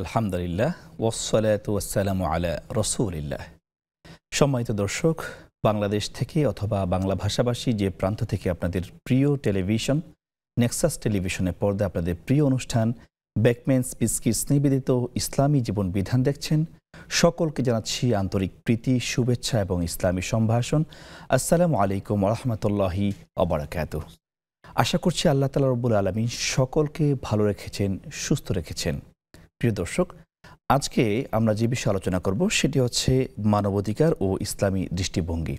আলহামদুলিল্লাহ ওয়াসসালাতু ওয়াসসালামু আলা রাসূলিল্লাহ। সম্মানিত দর্শক, বাংলাদেশ থেকে অথবা বাংলা ভাষাভাষী যে প্রান্ত থেকে আপনাদের প্রিয় টেলিভিশন নেক্সাস টেলিভিশনের পর্দা আপনাদের প্রিয় অনুষ্ঠান বেকম্যানস বিস্কিটস নিবেদিত ইসলামী জীবন বিধান দেখছেন, সকলকে জানাচ্ছি আন্তরিক প্রীতি, শুভেচ্ছা এবং ইসলামী সম্ভাষণ। আসসালামু আলাইকুম ওয়া রাহমাতুল্লাহি ওয়া বারাকাতুহু। আশা করছি আল্লাহ তাআলা রব্বুল আলামিন সকলকে ভালো রেখেছেন, সুস্থ রেখেছেন। প্রিয় দর্শক, আজকে আমরা যে বিষয়ে আলোচনা করব সেটি হচ্ছে মানবাধিকার ও ইসলামী দৃষ্টিভঙ্গি।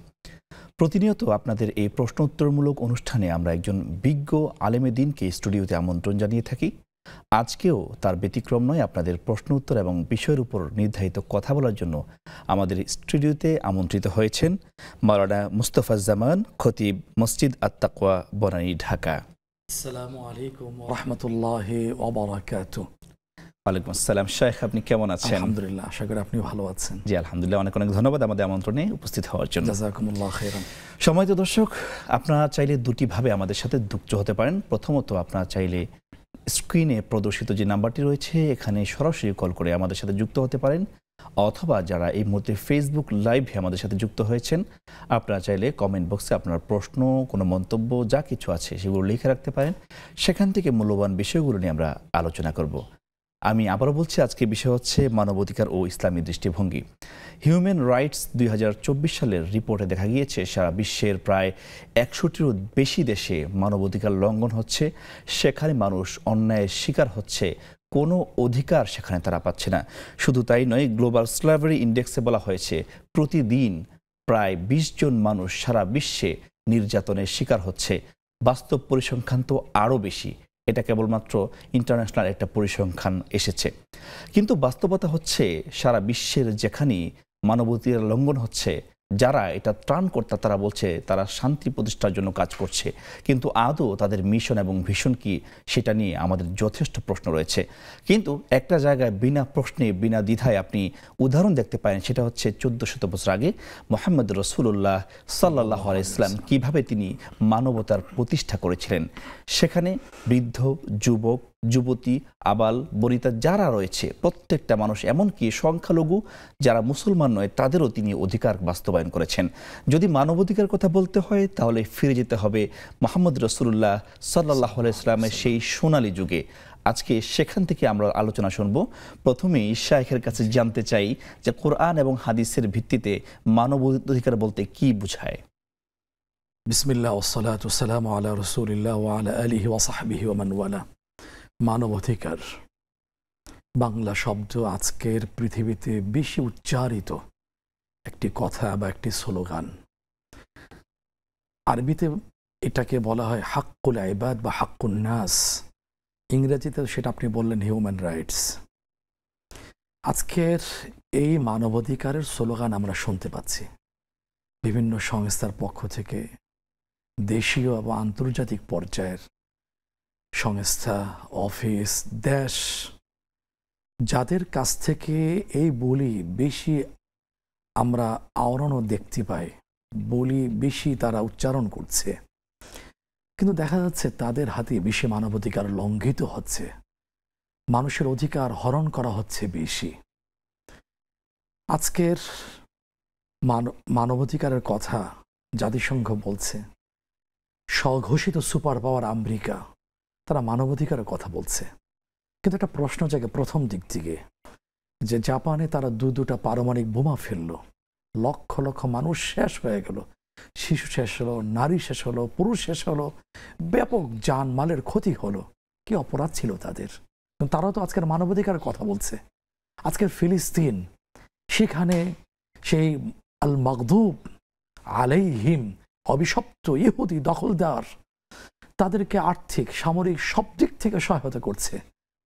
প্রতিনিয়ত আপনাদের এই প্রশ্ন উত্তরমূলক অনুষ্ঠানে আমরা একজন বিজ্ঞ আলেমে দ্বীনকে স্টুডিওতে আমন্ত্রণ জানিয়ে থাকি। আজকেও তার ব্যতিক্রম নয়। আপনাদের প্রশ্ন উত্তর এবং বিষয়ের উপর নির্ধারিত কথা বলার জন্য আমাদের স্টুডিওতে আমন্ত্রিত হয়েছেন মাওলানা মুস্তাফাজ্জামান, খতিব, মসজিদ আত-তাকওয়া, বনানী, ঢাকা। আসসালামু আলাইকুম ওয়া রাহমাতুল্লাহি ওয়া বারাকাতুহু। ওয়ালাইকুম আসসালাম। শাইখ, আপনি কেমন আছেন? আলহামদুলিল্লাহ, আশা করি আপনি ভালো আছেন। জি আলহামদুলিল্লাহ, অনেক অনেক ধন্যবাদ আমাদের আমন্ত্রণে উপস্থিত হওয়ার জন্য। জাযাকুমুল্লাহ খাইরান। সম্মানিত দর্শক, আপনারা চাইলে দুটি ভাবে আমাদের সাথে যুক্ত হতে পারেন। প্রথমত, আপনারা চাইলে স্ক্রিনে প্রদর্শিত যে নাম্বারটি রয়েছে এখানে সরাসরি কল করে আমাদের সাথে যুক্ত হতে পারেন, অথবা যারা এই মুহূর্তে ফেসবুক লাইভে আমাদের সাথে যুক্ত হয়েছেন আপনারা চাইলে কমেন্ট বক্সে আপনার প্রশ্ন, কোনো মন্তব্য যা কিছু আছে সেগুলো লিখে রাখতে পারেন। সেখান থেকে মূল্যবান বিষয়গুলো নিয়ে আমরা আলোচনা করব। আমি আবারও বলছি, আজকে বিষয় হচ্ছে মানবাধিকার ও ইসলামী দৃষ্টিভঙ্গি। হিউম্যান রাইটস 2024 সালের রিপোর্টে দেখা গিয়েছে সারা বিশ্বের প্রায় 100টিরও বেশি দেশে মানবাধিকার লঙ্ঘন হচ্ছে। সেখানে মানুষ অন্যায়ের শিকার হচ্ছে, কোনো অধিকার সেখানে তারা পাচ্ছে না। শুধু তাই নয়, গ্লোবাল স্ল্যাভারি ইন্ডেক্সে বলা হয়েছে প্রতিদিন প্রায় 20 জন মানুষ সারা বিশ্বে নির্যাতনের শিকার হচ্ছে। বাস্তব পরিসংখ্যান তো আরও বেশি। এটা কেবলমাত্র ইন্টারন্যাশনাল একটা পরিসংখ্যান এসেছে। কিন্তু বাস্তবতা হচ্ছে সারা বিশ্বের যেখানেই মানবাধিকার লঙ্ঘন হচ্ছে, যারা এটা ত্রাণকর্তা তারা বলছে তারা শান্তি প্রতিষ্ঠার জন্য কাজ করছে, কিন্তু আদৌ তাদের মিশন এবং ভিশন কি সেটা নিয়ে আমাদের যথেষ্ট প্রশ্ন রয়েছে। কিন্তু একটা জায়গায় বিনা প্রশ্নে, বিনা দ্বিধায় আপনি উদাহরণ দেখতে পারেন, সেটা হচ্ছে 1400 বছর আগে মুহাম্মদ রাসূলুল্লাহ সাল্লাল্লাহু আলাইহি ওয়াসাল্লাম কীভাবে তিনি মানবতার প্রতিষ্ঠা করেছিলেন। সেখানে বৃদ্ধ, যুবক, যুবতী, আবাল, বনিতা যারা রয়েছে প্রত্যেকটা মানুষ, এমনকি সংখ্যালঘু যারা মুসলমান নয় তাদেরও তিনি অধিকার বাস্তবায়ন করেছেন। যদি মানবাধিকার কথা বলতে হয় তাহলে ফিরে যেতে হবে মুহাম্মদ রাসূলুল্লাহ সাল্লাল্লাহু আলাইহি ওয়াসাল্লামের সেই সোনালী যুগে। আজকে সেখান থেকে আমরা আলোচনা শুনব। প্রথমেই শাইখের কাছে জানতে চাই যে কোরআন এবং হাদিসের ভিত্তিতে মানবাধিকার বলতে কি বোঝায়। বিসমিল্লাহ ওয়াসসালাতু ওয়াসসালামু আলা রাসূলিল্লাহ ওয়া আলা আলিহি ওয়া সাহবিহি ওয়া মান ওয়ালা। মানবাধিকার বাংলা শব্দ আজকের পৃথিবীতে বেশি উচ্চারিত একটি কথা বা একটি স্লোগান। আরবিতে এটাকে বলা হয় হাক্কুল ইবাদ বা হাক্কুন নাস। ইংরেজিতে সেটা আপনি বললেন হিউম্যান রাইটস। আজকের এই মানবাধিকারের স্লোগান আমরা শুনতে পাচ্ছি বিভিন্ন সংস্থার পক্ষ থেকে, দেশীয় এবং আন্তর্জাতিক পর্যায়ের সংস্থা, অফিস, দেশ, যাদের কাছ থেকে এই বলি বেশি আমরা আওড়ানো দেখতে পাই, বলি বেশি তারা উচ্চারণ করছে, কিন্তু দেখা যাচ্ছে তাদের হাতে বেশি মানবাধিকার লঙ্ঘিত হচ্ছে, মানুষের অধিকার হরণ করা হচ্ছে বেশি। আজকের মানবাধিকারের কথা জাতিসংঘ বলছে, স্বঘোষিত সুপার পাওয়ার আমেরিকা তারা মানবাধিকারের কথা বলছে। কিন্তু একটা প্রশ্ন জাগে প্রথম দিক থেকে, যে জাপানে তারা দুটা পারমাণবিক বোমা ফেললো, লক্ষ লক্ষ মানুষ শেষ হয়ে গেল, শিশু শেষ হলো, নারী শেষ হলো, পুরুষ শেষ হলো, ব্যাপক জানমালের ক্ষতি হলো। কি অপরাধ ছিল তাদের? তারাও তো আজকের মানবাধিকারের কথা বলছে। আজকের ফিলিস্তিন, সেখানে সেই আল মাগদুব আলাইহিম অভিশপ্ত ইহুদি দখলদার তাদেরকে আর্থিক, সামরিক সব দিক থেকে সহায়তা করছে,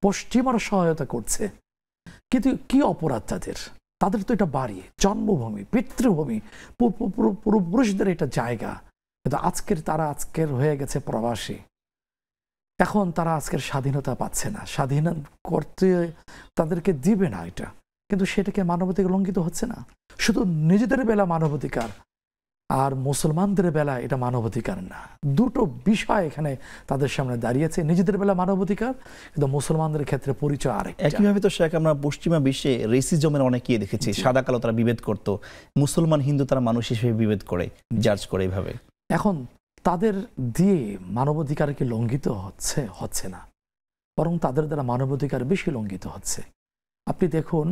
পশ্চিমার সহায়তা করছে। কিন্তু কি অপরাধ তাদের? তাদের তো এটা বাড়ি, জন্মভূমি, পিতৃভূমি, পূর্বপুরুষদের এটা জায়গা। কিন্তু তারা আজকের হয়ে গেছে প্রবাসী। এখন তারা আজকের স্বাধীনতা পাচ্ছে না, স্বাধীন করতে তাদেরকে দিবে না এটা, কিন্তু সেটাকে মানবাধিকার লঙ্ঘিত হচ্ছে না। শুধু নিজেদের বেলা মানবাধিকার, আর মুসলমানদের বেলা এটা মানবাধিকার না। দুটো বিষয় এখানে তাদের সামনে দাঁড়িয়েছে, নিজেদের বেলা মানবাধিকার, কিন্তু মুসলমানদের ক্ষেত্রে পরিচয় আরেক। একইভাবে তো শেখ আমরা পশ্চিমা বিশ্বে রেসিজমের অনেকেই দেখেছি, সাদা কালো তারা বিভেদ করত, মুসলমান হিন্দু তারা মানুষ হিসেবে বিভেদ করে, জাজ করে এইভাবে। এখন তাদের দিয়ে মানবাধিকার কি লঙ্ঘিত হচ্ছে না, বরং তাদের দ্বারা মানবাধিকার বেশি লঙ্ঘিত হচ্ছে। আপনি দেখুন,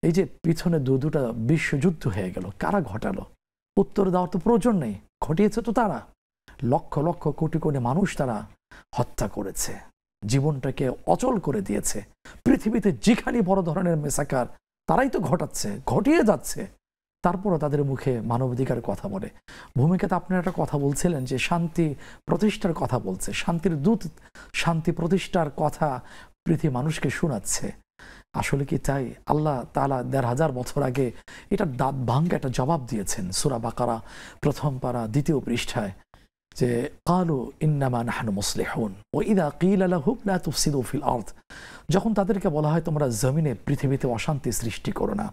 এই যে পিছনে দুটা বিশ্বযুদ্ধ হয়ে গেল, কারা ঘটালো? উত্তর দেওয়ার তো প্রয়োজন নেই, ঘটিয়েছে তো তারা। লক্ষ লক্ষ কোটি কোটি মানুষ তারা হত্যা করেছে, জীবনটাকে অচল করে দিয়েছে। পৃথিবীতে যেখানে বড় ধরনের মেসাকার তারাই তো ঘটিয়ে যাচ্ছে। তারপরও তাদের মুখে মানবাধিকার কথা বলে। ভূমিকাতে আপনি একটা কথা বলছিলেন যে শান্তি প্রতিষ্ঠার কথা বলছে, শান্তির দূত শান্তি প্রতিষ্ঠার কথা পৃথিবী মানুষকে শোনাচ্ছে। আসলে কি তাই? আল্লাহ তাআলা ১৫০০ বছর আগে এটা দাঁত ভাঙ্গা একটা জবাব দিয়েছেন সূরা বাকারা ১ম পারা ২য় পৃষ্ঠায়, যে ক্বালু ইন্নামা নাহনু মুসলিহুন ওয়া ইযা ক্বিলা লাহুম লা তুফসিদু ফিল আরদ। যখন তাদেরকে বলা হয় তোমরা জমিনে পৃথিবীতে অশান্তি সৃষ্টি করো না,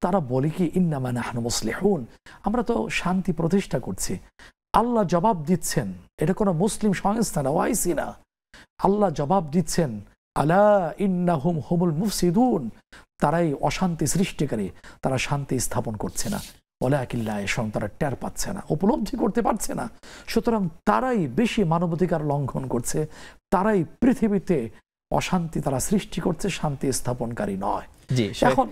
তারা বলে কি ইন্নামা নাহনু মুসলিহুন, আমরা তো শান্তি প্রতিষ্ঠা করছি। আল্লাহ জবাব দিচ্ছেন, এটা কোনো মুসলিম সংস্থা না, ওআইসি না। আল্লাহ জবাব দিচ্ছেন, আলা ইন্নাহুম হুমুল মুফসিদুন, তারাই অশান্তি সৃষ্টিকারী, তারা শান্তি স্থাপন করছে না। ওয়ালাকিল্লা ইয়াশউরুন, তারা টের পাচ্ছে না, উপলব্ধি করতে পারছে না। সুতরাং তারাই বেশি মানবাধিকার লঙ্ঘন করছে, তারাই পৃথিবীতে অশান্তি তারা সৃষ্টি করছে, শান্তি স্থাপনকারী নয়। জি, এখন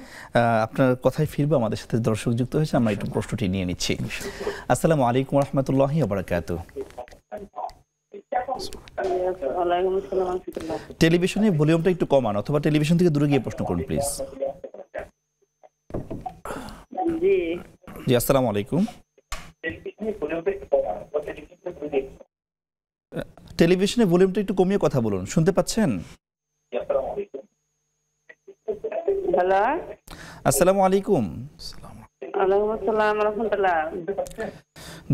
আপনার কথায় ফিরবো, আমাদের সাথে দর্শক যুক্ত হয়েছে, আমরা একটু প্রশ্নটি নিয়ে নিচ্ছি। আসসালামু আলাইকুম ওয়া রাহমাতুল্লাহি ওয়া বারাকাতুহু। টেলিভিশনের ভলিউমটা একটু কমান, অথবা টেলিভিশন থেকে দূরে গিয়ে প্রশ্ন করুন প্লিজ। জি জি, আসসালামু আলাইকুম। টেলিভিশনের ভলিউমটা একটু কমিয়ে কথা বলুন, শুনতে পাচ্ছেন? হ্যালো, আসসালামু আলাইকুম। ওয়ালাইকুম আসসালাম ওয়া রাহমাতুল্লাহ।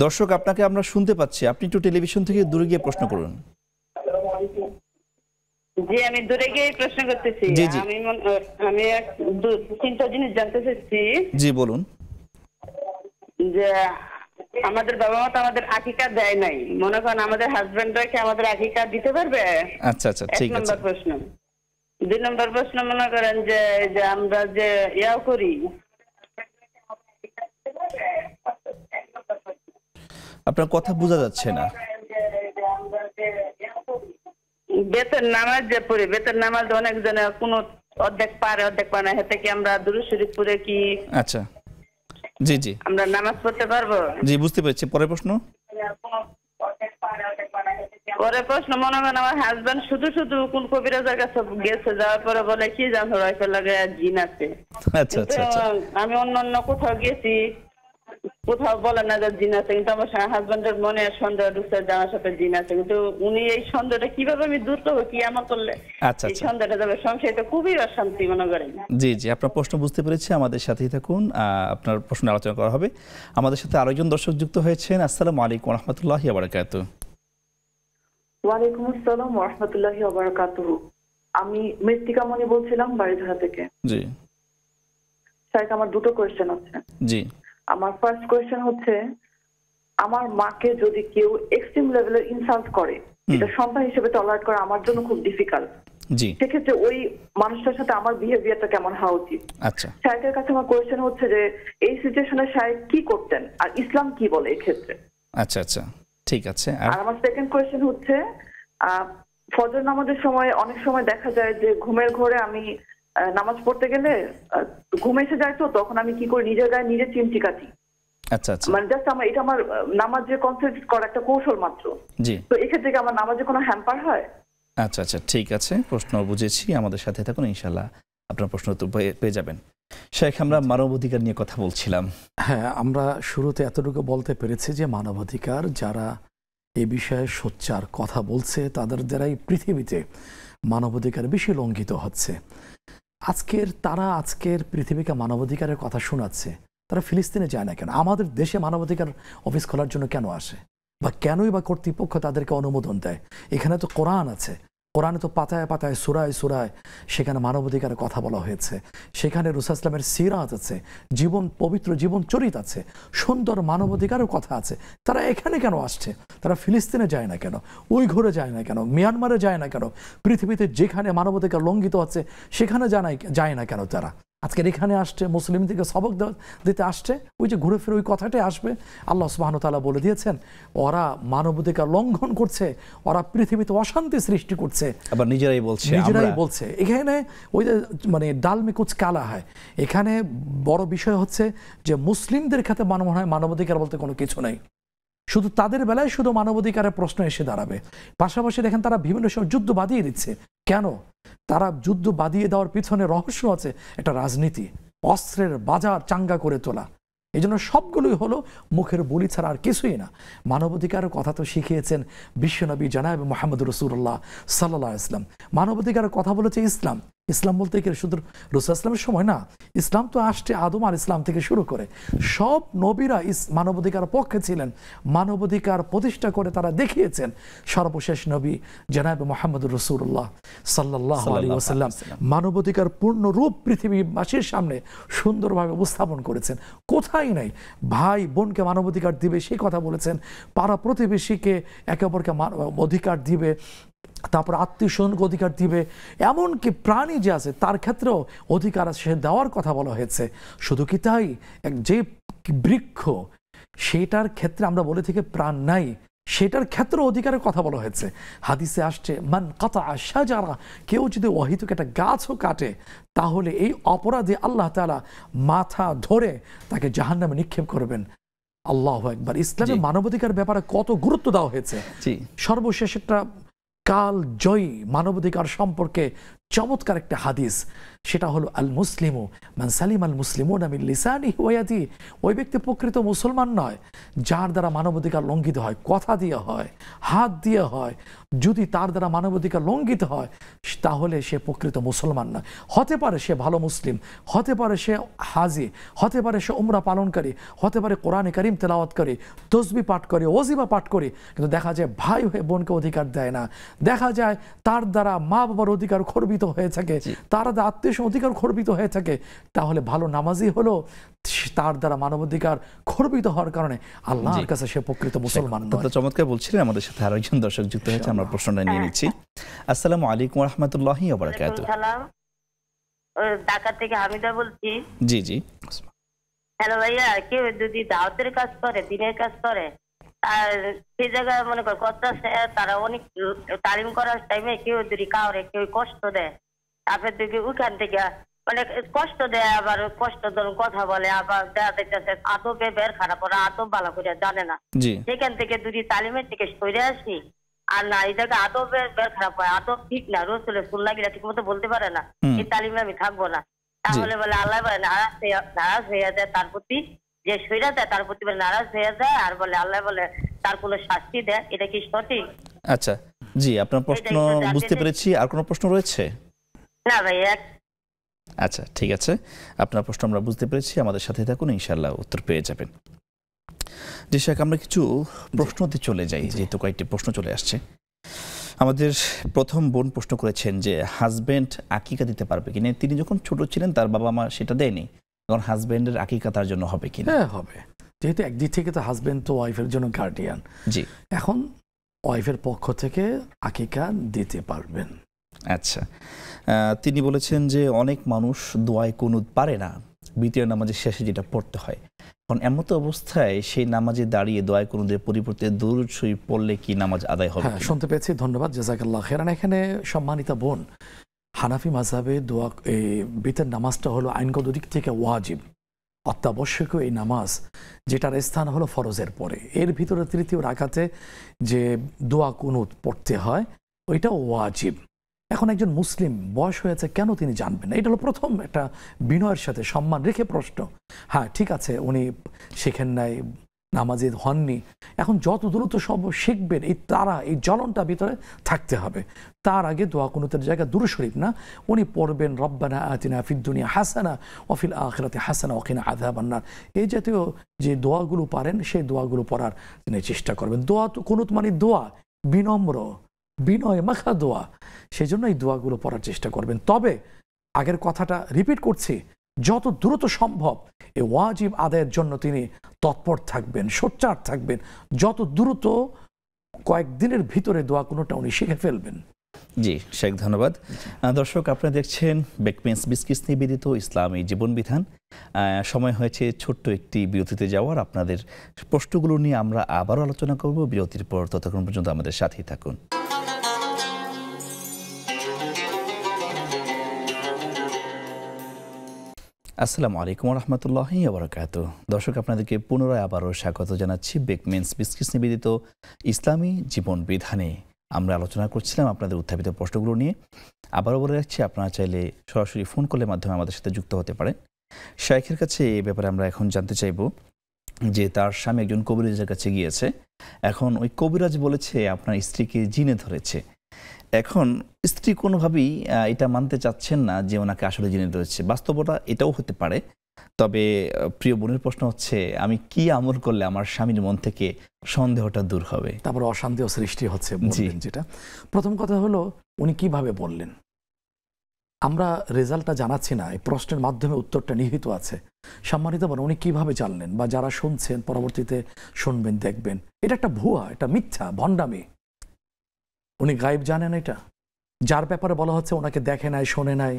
দর্শক, আপনাকে আমরা শুনতে পাচ্ছি, আপনি একটু টেলিভিশন থেকে দূরে গিয়ে প্রশ্ন করুন। জি, আমি দূরে গিয়ে প্রশ্ন করতেছি। জি জি, আমি তিনটা জিনিস জানতে চাচ্ছি। জি বলুন। যে আমাদের বাবা মা তো আমাদের আকিকা দেয় নাই, মনে করেন আমাদের হাজবেন্ডরা কি আমাদের আকিকা দিতে পারবে? আচ্ছা আচ্ছা, ঠিক আছে। ১ নম্বর প্রশ্ন। ২ নম্বর প্রশ্ন, মনে করেন যে আমরা যে ইয়াও করি, আপনার কথা বোঝা যাচ্ছে না। বেতের নামাজ যে পড়ি, বেতের নামাজ অনেক জনে কোন অর্ধেক পারে অর্ধেক পারে না, হেতে কি আমরা দুরূদ শরীফ পড়ে কি আচ্ছা, জি জি, আমরা নামাজ পড়তে পারবো? জি, বুঝতে পেরেছি। পরের প্রশ্ন। পরের প্রশ্ন, মনে করেন আমার হাজবেন্ড শুধু শুধু কোন কবিরাজের কাছে গেছে, যাওয়ার পরে বলে কি জানো রাইফেল লাগে জিন আছে। আচ্ছা আচ্ছা আচ্ছা, আমি অন্য কোথাও গেছি, কোথাও বলে না যে জিন আছে, কিন্তু আমার হাজবেন্ডের মনে সন্দেহ ঢুকছে যে আমার সাথে জিন আছে। কিন্তু উনি এই সন্দেহটা কিভাবে আমি দূর করবো, কি আমার করলে আচ্ছা এই আচ্ছা, সন্দেহটা যাবে? সংশয়টা খুবই অশান্তি মনে করেন। জি জি, আপনার প্রশ্ন বুঝতে পেরেছি, আমাদের সাথেই থাকুন, আপনার প্রশ্ন আলোচনা করা হবে। আমাদের সাথে আরেকজন দর্শক যুক্ত হয়েছেন। আসসালামু আলাইকুম ওয়া রাহমাতুল্লাহি ওয়া বারাকাতুহু। ওয়ালাইকুম আসসালাম ওয়া রাহমাতুল্লাহি ওয়া বারাকাতুহু। আমি মৃত্তিকা মনি বলছিলাম বাড়িধারা থেকে। জি, স্যার, আমার দুটো কোয়েশ্চেন আছে। জি, আমার ফার্স্ট কোয়েশ্চেন হচ্ছে, আমার মাকে যদি কেউ এক্সট্রিম লেভেলের ইনসাল্ট করে, এটা সন্তান হিসেবে টলারেট করা আমার জন্য খুব ডিফিকাল্ট। জি, সেক্ষেত্রে ওই মানুষটার সাথে আমার বিহেভিয়ারটা কেমন হওয়া উচিত? আচ্ছা, শায়েখের কাছে আমার কোয়েশ্চেন হচ্ছে যে এই সিচুয়েশনে শায়েখ কি করতেন আর ইসলাম কি বলে এই ক্ষেত্রে? আচ্ছা আচ্ছা, ঠিক আছে। আর আমার সেকেন্ড কোয়েশ্চেন হচ্ছে, ফজর নামাজের সময় অনেক সময় দেখা যায় যে ঘুমের ঘোরে আমি নামাজ পড়তে গেলে ঘুম এসে যায়, তো তখন আমি কি করি, নিজের গায়ে নিজে চিমটি কাটি। আচ্ছা আচ্ছা, মানে জাস্ট এটা আমার নামাজে কনসেন্ট্রেট করার একটা কৌশল মাত্র। জি, তো এক্ষেত্রে কি আমার নামাজে কোনো হ্যাম্পার হয়? আচ্ছা আচ্ছা, ঠিক আছে, প্রশ্ন বুঝেছি। আমাদের সাথে থাকুন, ইনশাআল্লাহ আপনার প্রশ্ন তো পেয়ে যাবেন। শেখ, আমরা মানবাধিকার নিয়ে কথা বলছিলাম। হ্যাঁ, আমরা শুরুতে এতটুকু বলতে পেরেছি যে মানবাধিকার যারা এ বিষয়ে সোচ্চার কথা বলছে, তাদের দ্বারাই পৃথিবীতে মানবাধিকার বেশি লঙ্ঘিত হচ্ছে। আজকের পৃথিবীকে মানবাধিকারের কথা শোনাচ্ছে, তারা ফিলিস্তিনে যায় না কেন? আমাদের দেশে মানবাধিকার অফিস খোলার জন্য কেন আসে, বা কেনই বা কর্তৃপক্ষ তাদেরকে অনুমোদন দেয়? এখানে তো কোরআন আছে, কোরআনে তো পাতায় পাতায় সূরায় সূরায় সেখানে মানবাধিকারের কথা বলা হয়েছে। সেখানে রাসূল ইসলামের সিরাত আছে, জীবন পবিত্র জীবন চরিত আছে, সুন্দর মানবাধিকারের কথা আছে। তারা এখানে কেন আসছে? তারা ফিলিস্তিনে যায় না কেন? উইঘুরে যায় না কেন? মিয়ানমারে যায় না কেন? পৃথিবীতে যেখানে মানবাধিকার লঙ্ঘিত আছে সেখানে যায় না কেন তারা? আজকের এখানে আসছে, মুসলিমদেরকে সবক দিতে আসছে, ওই যে ঘুরে ফিরে ওই কথাটাই আসবে। আল্লাহ সুবহানাহু ওয়া তাআলা বলে দিয়েছেন ওরা মানবাধিকার লঙ্ঘন করছে, ওরা পৃথিবীতে অশান্তি সৃষ্টি করছে, আবার নিজেরাই বলছে এখানে ওই যে মানে ডাল মে কুছ কালা হয়। এখানে বড় বিষয় হচ্ছে যে মুসলিমদের ক্ষেত্রে মনে হয় মানবাধিকার বলতে কোনো কিছু নেই, শুধু তাদের বেলায় শুধু মানবাধিকারের প্রশ্ন এসে দাঁড়াবে। পাশাপাশি দেখেন তারা বিভিন্ন সময় যুদ্ধ বাঁধিয়ে দিচ্ছে। কেন? তারা যুদ্ধ বাঁধিয়ে দেওয়ার পিছনে রহস্য আছে, একটা রাজনীতি, অস্ত্রের বাজার চাঙ্গা করে তোলা। এই জন্য সবগুলোই হলো মুখের বুলি ছাড়া আর কিছুই না। মানবাধিকারের কথা তো শিখিয়েছেন বিশ্বনবী জনাব মুহাম্মদ রাসূলুল্লাহ সাল্লাল্লাহু আলাইহি ওয়াসাল্লাম। মানবাধিকারের কথা বলেছে ইসলাম। ইসলাম বলতে কি শুধু রাসূল ইসলামের সময় না, ইসলাম তো আসছে আদম আলাইহিস সালাম থেকে শুরু করে। সব নবীরা মানবাধিকার পক্ষে ছিলেন, মানবাধিকার প্রতিষ্ঠা করে তারা দেখিয়েছেন। সর্বশেষ নবী জনাব মুহাম্মদ রাসূলুল্লাহ সাল্লাল্লাহু আলাইহি ওয়াসাল্লাম মানবাধিকার পূর্ণ রূপ পৃথিবীবাসীর সামনে সুন্দরভাবে উপস্থাপন করেছেন। কোথায় নাই ভাই বোনকে মানবাধিকার দিবে সেই কথা বলেছেন, পাড়া প্রতিবেশীকে একে অপরকে অধিকার দিবে, তারপর আত্মীয় স্বজনকে অধিকার দিবে, এমনকি প্রাণী যে আছে তার ক্ষেত্রেও অধিকার সে দেওয়ার কথা বলা হয়েছে। শুধু কি তাই, যে বৃক্ষ সেটার ক্ষেত্রে আমরা বলে থেকে প্রাণ নাই, সেটার ক্ষেত্রে অধিকারের কথা বলা হয়েছে। হাদিসে আসছে মান কাতা শাজারা, কেউ যদি অহিতুক একটা গাছও কাটে তাহলে এই অপরাধে আল্লাহ তাআলা মাথা ধরে তাকে জাহান্নামে নিক্ষেপ করবেন। আল্লাহু আকবার। ইসলামের মানবাধিকার ব্যাপারে কত গুরুত্ব দেওয়া হয়েছে। সর্বশেষ একটা কাল জয়ী মানবাধিকার সম্পর্কে চমৎকার একটা হাদিস, সেটা হলো আল মুসলিমু মান সালিম আল মুসলিমুনা মিন লিসানিহি ওয়া ইয়াদিহি। ওই ব্যক্তি প্রকৃত মুসলমান নয় যার দ্বারা মানবাধিকার লঙ্ঘিত হয়, কথা দিয়ে হয়, হাত দিয়ে হয়। যদি তার দ্বারা মানবাধিকার লঙ্ঘিত হয় তাহলে সে প্রকৃত মুসলমান নয়। হতে পারে সে ভালো মুসলিম, হতে পারে সে হাজি, হতে পারে সে উমরা পালনকারী, হতে পারে কোরআনে কারীম তেলাওয়াত করে, তসবিহ পাঠ করে, ওয়াজিফা পাঠ করে, কিন্তু দেখা যায় ভাই হয়ে বোনকে অধিকার দেয় না। দেখা যায় তার দ্বারা মা বাবার অধিকার খর্বিত হয়ে থাকে, তার দ্বারা আত্মীয় অধিকার খর্বিত হয়ে থাকে। তাহলে ভালো নামাজি হলো তার দ্বারা মানবাধিকার খর্বিত হওয়ার কারণে আল্লাহর কাছে সে প্রকৃত মুসলমান নয়। চমৎকার বলছিলেন। আমাদের সাথে আরো একজন দর্শক যুক্ত হয়েছে, আমরা প্রশ্নটা নিয়ে নিচ্ছি। আসসালামু আলাইকুম ওয়া রাহমাতুল্লাহি ওয়া বারাকাতুহু। ঢাকা থেকে হামিদা বলছি। জি জি। হ্যালো ভাইয়া, কেউ যদি দাওয়াতের কাজ করে, দিনের কাজ করে, আর সেই জায়গায় মনে কর করতেছে, তারা অনেক তালিম করার টাইমে কেউ যদি কাউরে কেউ কষ্ট দেয়, তারপর থেকে ওখান থেকে অনেক কষ্ট দেয়, আবার কষ্ট ধরুন কথা বলে, আবার দেখা দেখতেছে আদবে বের খারাপ, ওরা আদব ভালো করে জানে না। সেখান থেকে যদি তালিমের থেকে সরে আসি আর না এই জায়গায় আদবের বের খারাপ হয়, আদব ঠিক না, রসুলের সুন্নাহ গিলা ঠিক মতো বলতে পারে না, এই তালিমে আমি থাকবো না, তাহলে বলে আল্লাহ বলে নারাজ হয়ে যায় তার প্রতি, যে সইরা দেয় তার প্রতি নারাজ হয়ে যায়, আর বলে আল্লাহ বলে তার কোনো শাস্তি দেয়। এটা কি সঠিক? আচ্ছা জি, আপনার প্রশ্ন বুঝতে পেরেছি। আর কোনো প্রশ্ন রয়েছে? না ভাই। আচ্ছা ঠিক আছে, আপনার প্রশ্ন আমরা বুঝতে পেরেছি। আমাদের সাথে থাকুন, ইনশাআল্লাহ উত্তর পেয়ে যাবেন। জি শেখ, আমরা কিছু প্রশ্নতে চলে যাই, যেহেতু কয়েকটি প্রশ্ন চলে আসছে। আমাদের প্রথম বোন প্রশ্ন করেছেন যে হাজবেন্ড আকিকা দিতে পারবে কিনা। তিনি যখন ছোট ছিলেন তার বাবা মা সেটা দেয়নি, এখন হাজবেন্ডের আকিকা তার জন্য হবে কিনা? হ্যাঁ হবে, যেহেতু একদিক থেকে তো হাজবেন্ড তো ওয়াইফের জন্য গার্ডিয়ান। জি, এখন ওয়াইফের পক্ষ থেকে আকিকা দিতে পারবেন। আচ্ছা, তিনি বলেছেন যে অনেক মানুষ দোয়ায় কুনুত পারে না, দ্বিতীয় নামাজের শেষে যেটা পড়তে হয়, এখন এমন তো অবস্থায় সেই নামাজে দাঁড়িয়ে দোয়ায় কুনুতের পরিবর্তে দুরূদ শরীফ পড়লে কি নামাজ আদায় হবে? হ্যাঁ, শুনতে পেয়েছি, ধন্যবাদ, জাযাকাল্লাহ খাইরান। এখানে সম্মানিতা বোন, হানাফি মাযহাবে দোয়া বিতের নামাজটা হলো আইনগত দিক থেকে ওয়াজিব, অত্যাবশ্যকীয় এই নামাজ, যেটার স্থান হলো ফরজের পরে। এর ভিতরে তৃতীয় রাকাতে যে দোয়া কুনুত পড়তে হয় ওইটা ওয়াজিব। এখন একজন মুসলিম বয়স হয়েছে, কেন তিনি জানবেন না? এটা হলো প্রথম একটা বিনয়ের সাথে সম্মান রেখে প্রশ্ন। হ্যাঁ ঠিক আছে, উনি শেখেন নাই, নামাজি হননি, এখন যত দ্রুত সব শিখবেন, এই তারা এই জ্বলনটা ভিতরে থাকতে হবে। তার আগে দোয়া কুনুতের জায়গায় দুরূদ শরীফ না, উনি পড়বেন রব্বানা আতিনা ফিদ দুনিয়া হাসানা ওয়া ফিল আখিরাতি হাসানা ওয়া কিনা আযাবান নার। এই জাতীয় যে দোয়াগুলো পারেন সেই দোয়াগুলো পড়ার তিনি চেষ্টা করবেন। দোয়া তো কুনুত মানে দোয়া বিনম্র, বিনয় মাখা দোয়া। সেই জন্য এই দোয়াগুলো পড়ার চেষ্টা করবেন। তবে আগের কথাটা রিপিট করছি, যত দ্রুত সম্ভব এই ওয়াজিব আদায়ের জন্য তিনি তৎপর থাকবেন, সোচ্চার থাকবেন। যত দ্রুত কয়েকদিনের ভিতরে দোয়া কোনোটা উনি শিখে ফেলবেন। জি শেখ, ধন্যবাদ। দর্শক, আপনারা দেখছেন বেকমেন্স বিস্কিটস নিবেদিত ইসলামী জীবন বিধান। সময় হয়েছে ছোট্ট একটি বিরতিতে যাওয়ার। আপনাদের প্রশ্নগুলো নিয়ে আমরা আবারও আলোচনা করব বিরতির পর। ততক্ষণ পর্যন্ত আমাদের সাথেই থাকুন। আসসালামু আলাইকুম রহমতুল্লাহি ওবরাকাত। দর্শক, আপনাদেরকে পুনরায় আবারও স্বাগত জানাচ্ছি বেকমেন্স বিস্কিটস নিবেদিত ইসলামী জীবন বিধানে। আমরা আলোচনা করছিলাম আপনাদের উত্থাপিত প্রশ্নগুলো নিয়ে। আবারও বলে রাখছি, আপনারা চাইলে সরাসরি ফোন কলের মাধ্যমে আমাদের সাথে যুক্ত হতে পারেন। শাইখের কাছে এই ব্যাপারে আমরা এখন জানতে চাইব যে তার স্বামী একজন কবিরাজের কাছে গিয়েছে। এখন ওই কবিরাজ বলেছে আপনার স্ত্রীকে জিনে ধরেছে। এখন স্ত্রী কোনোভাবেই এটা মানতে চাচ্ছেন না যে ওনাকে আসলে জিনে ধরেছে। বাস্তবতা এটাও হতে পারে। তবে প্রিয় বোনের প্রশ্ন হচ্ছে, আমি কি আমল করলে আমার স্বামীর মন থেকে সন্দেহটা দূর হবে? তারপরে অশান্তিও সৃষ্টি হচ্ছে বললেন যেটা। প্রথম কথা হলো, উনি কিভাবে বললেন আমরা রেজাল্টটা জানাচ্ছি না, এই প্রশ্নের মাধ্যমে উত্তরটা নিহিত আছে। সম্মানিত বোন, উনি কিভাবে জানলেন বা যারা শুনছেন পরবর্তীতে শুনবেন, দেখবেন এটা একটা ভুয়া, এটা মিথ্যা, ভণ্ডামি। উনি গায়েব জানেন। এটা যার ব্যাপারে বলা হচ্ছে ওনাকে দেখে নাই, শোনে নাই,